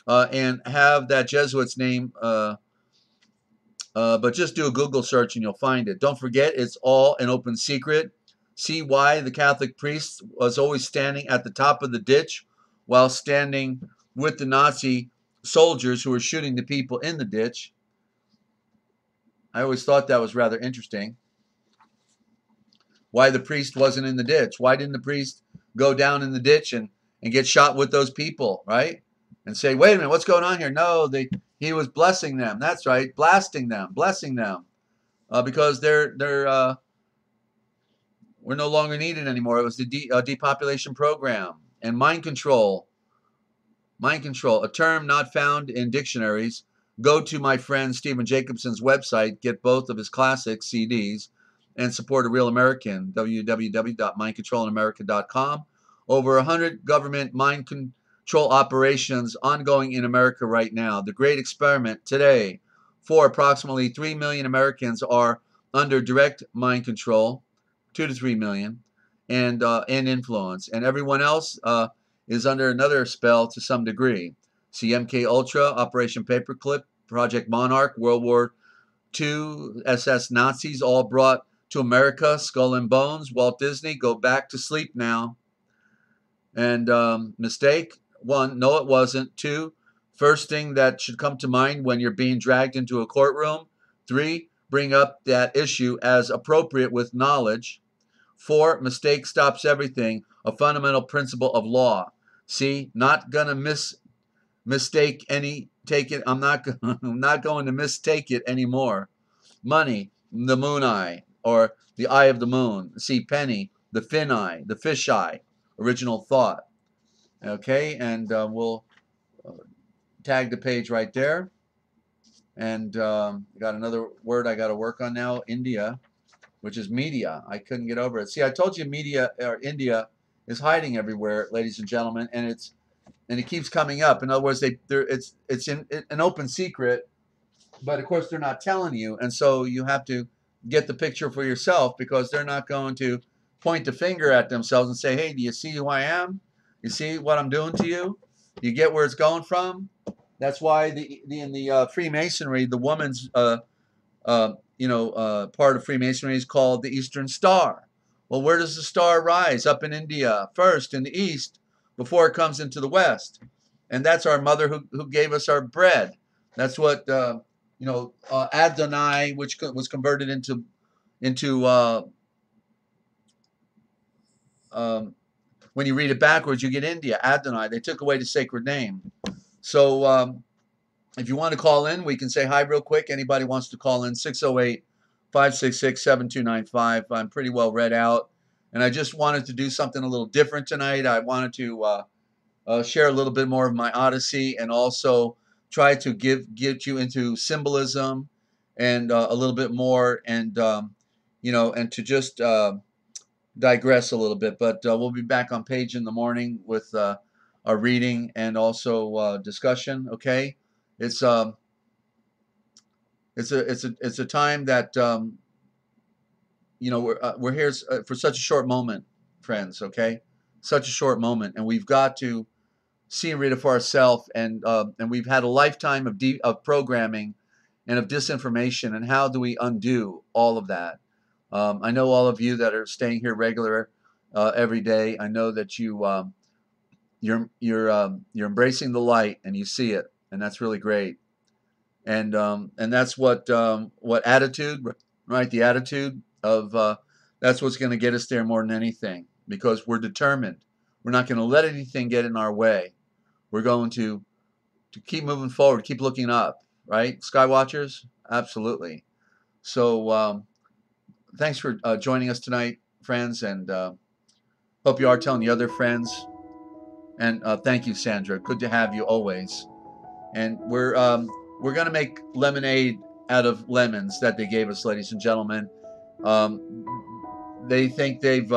And have that Jesuit's name, but just do a Google search and you'll find it. Don't forget, it's all an open secret. See why the Catholic priest was always standing at the top of the ditch while standing with the Nazi soldiers who were shooting the people in the ditch. I always thought that was rather interesting. Why the priest wasn't in the ditch? Why didn't the priest go down in the ditch and get shot with those people, right? And say, wait a minute, what's going on here? No, he was blessing them. That's right, blasting them, blessing them, because we're no longer needed anymore. It was the depopulation program and mind control. Mind control, a term not found in dictionaries. Go to my friend Stephen Jacobson's website, get both of his classic CDs, and support a real American, www.mindcontrolinamerica.com. Over 100 government mind control operations ongoing in America right now. The great experiment today. For approximately 3 million Americans are under direct mind control, 2 to 3 million, and influence. And everyone else is under another spell to some degree. See MK Ultra, Operation Paperclip, Project Monarch, World War II, SS Nazis, all brought to America, Skull and Bones, Walt Disney, go back to sleep now. And mistake, 1, no it wasn't. 2, first thing that should come to mind when you're being dragged into a courtroom. 3, bring up that issue as appropriate with knowledge. 4, mistake stops everything, a fundamental principle of law. See, not gonna mistake any, take it, I'm not going to mistake it anymore. Money, the moon eye, or the eye of the moon. See, penny, the fin eye, the fish eye, original thought. Okay, and we'll tag the page right there. And got another word I got to work on now, India, which is media. I couldn't get over it. See, I told you media, or India, is hiding everywhere, ladies and gentlemen, and it keeps coming up. In other words, it's an open secret, but of course they're not telling you, and so you have to get the picture for yourself, because they're not going to point the finger at themselves and say, hey, do you see who I am? You see what I'm doing to you? You get where it's going from? That's why in the Freemasonry, the woman's part of Freemasonry is called the Eastern Star. Well, where does the star rise? Up in India first, in the east, before it comes into the west. And that's our mother who gave us our bread. That's what Adonai, which was converted into when you read it backwards, you get India, Adonai. They took away the sacred name. So if you want to call in, we can say hi real quick. Anybody wants to call in, 608-566-7295. I'm pretty well read out. And I just wanted to do something a little different tonight. I wanted to share a little bit more of my Odyssey, and also try to get you into symbolism and a little bit more, and and to just digress a little bit. But we'll be back on page in the morning with our reading and also discussion. Okay, it's a time that we're here for such a short moment, friends. Okay, such a short moment, and we've got to see and read it for ourselves. And we've had a lifetime of programming and of disinformation. And how do we undo all of that? I know all of you that are staying here regular every day. I know that you're embracing the light, and you see it, and that's really great. And that's what attitude, right? The attitude of that's what's going to get us there more than anything, because we're determined. We're not going to let anything get in our way. We're going to keep moving forward, keep looking up, right? Skywatchers, absolutely. So thanks for joining us tonight, friends, and hope you are telling the other friends. And thank you, Sandra. Good to have you always. And we're going to make lemonade out of lemons that they gave us, ladies and gentlemen. They think they've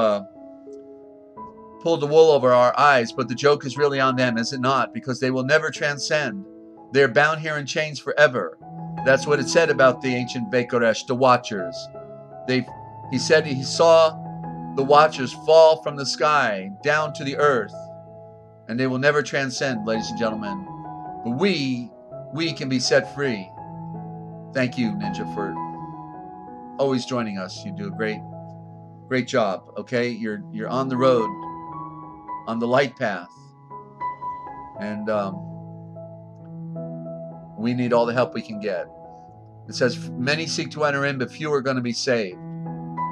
pulled the wool over our eyes, but the joke is really on them, is it not? Because they will never transcend. They're bound here in chains forever. That's what it said about the ancient Bekoresh, the Watchers. He said he saw the Watchers fall from the sky down to the earth, and they will never transcend, ladies and gentlemen. But we can be set free. Thank you, Ninja, for always joining us. You do a great job. Okay, you're on the road, on the light path, and We need all the help we can get. It says, many seek to enter in, but few are going to be saved.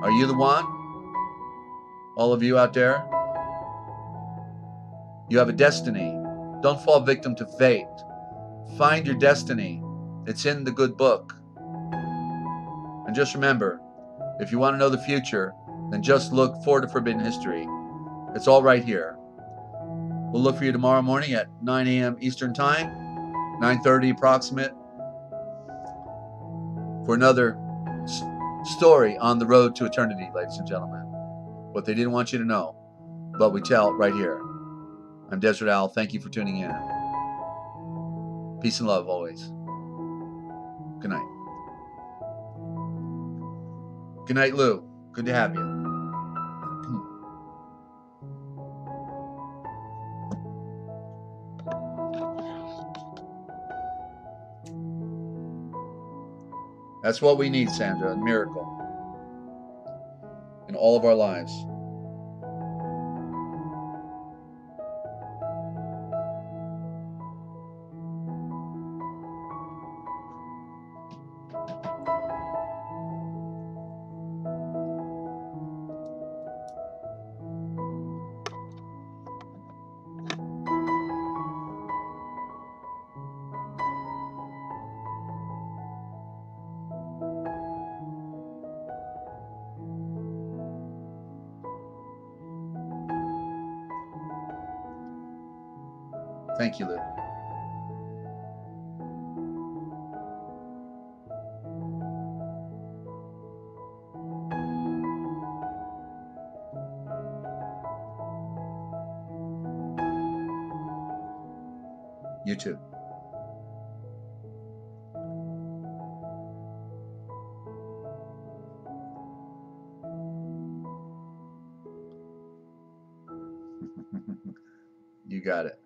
Are you the one? All of you out there? You have a destiny. Don't fall victim to fate. Find your destiny. It's in the good book. And just remember, if you want to know the future, then just look for the Forbidden History. It's all right here. We'll look for you tomorrow morning at 9 a.m. Eastern Time, 9:30 approximate, for another story on the road to eternity, ladies and gentlemen. What they didn't want you to know, but we tell right here. I'm Desert Owl. Thank you for tuning in. Peace and love always. Good night. Good night, Lou. Good to have you. That's what we need, Sandra, a miracle in all of our lives. Thank you, Lou. You too. You got it.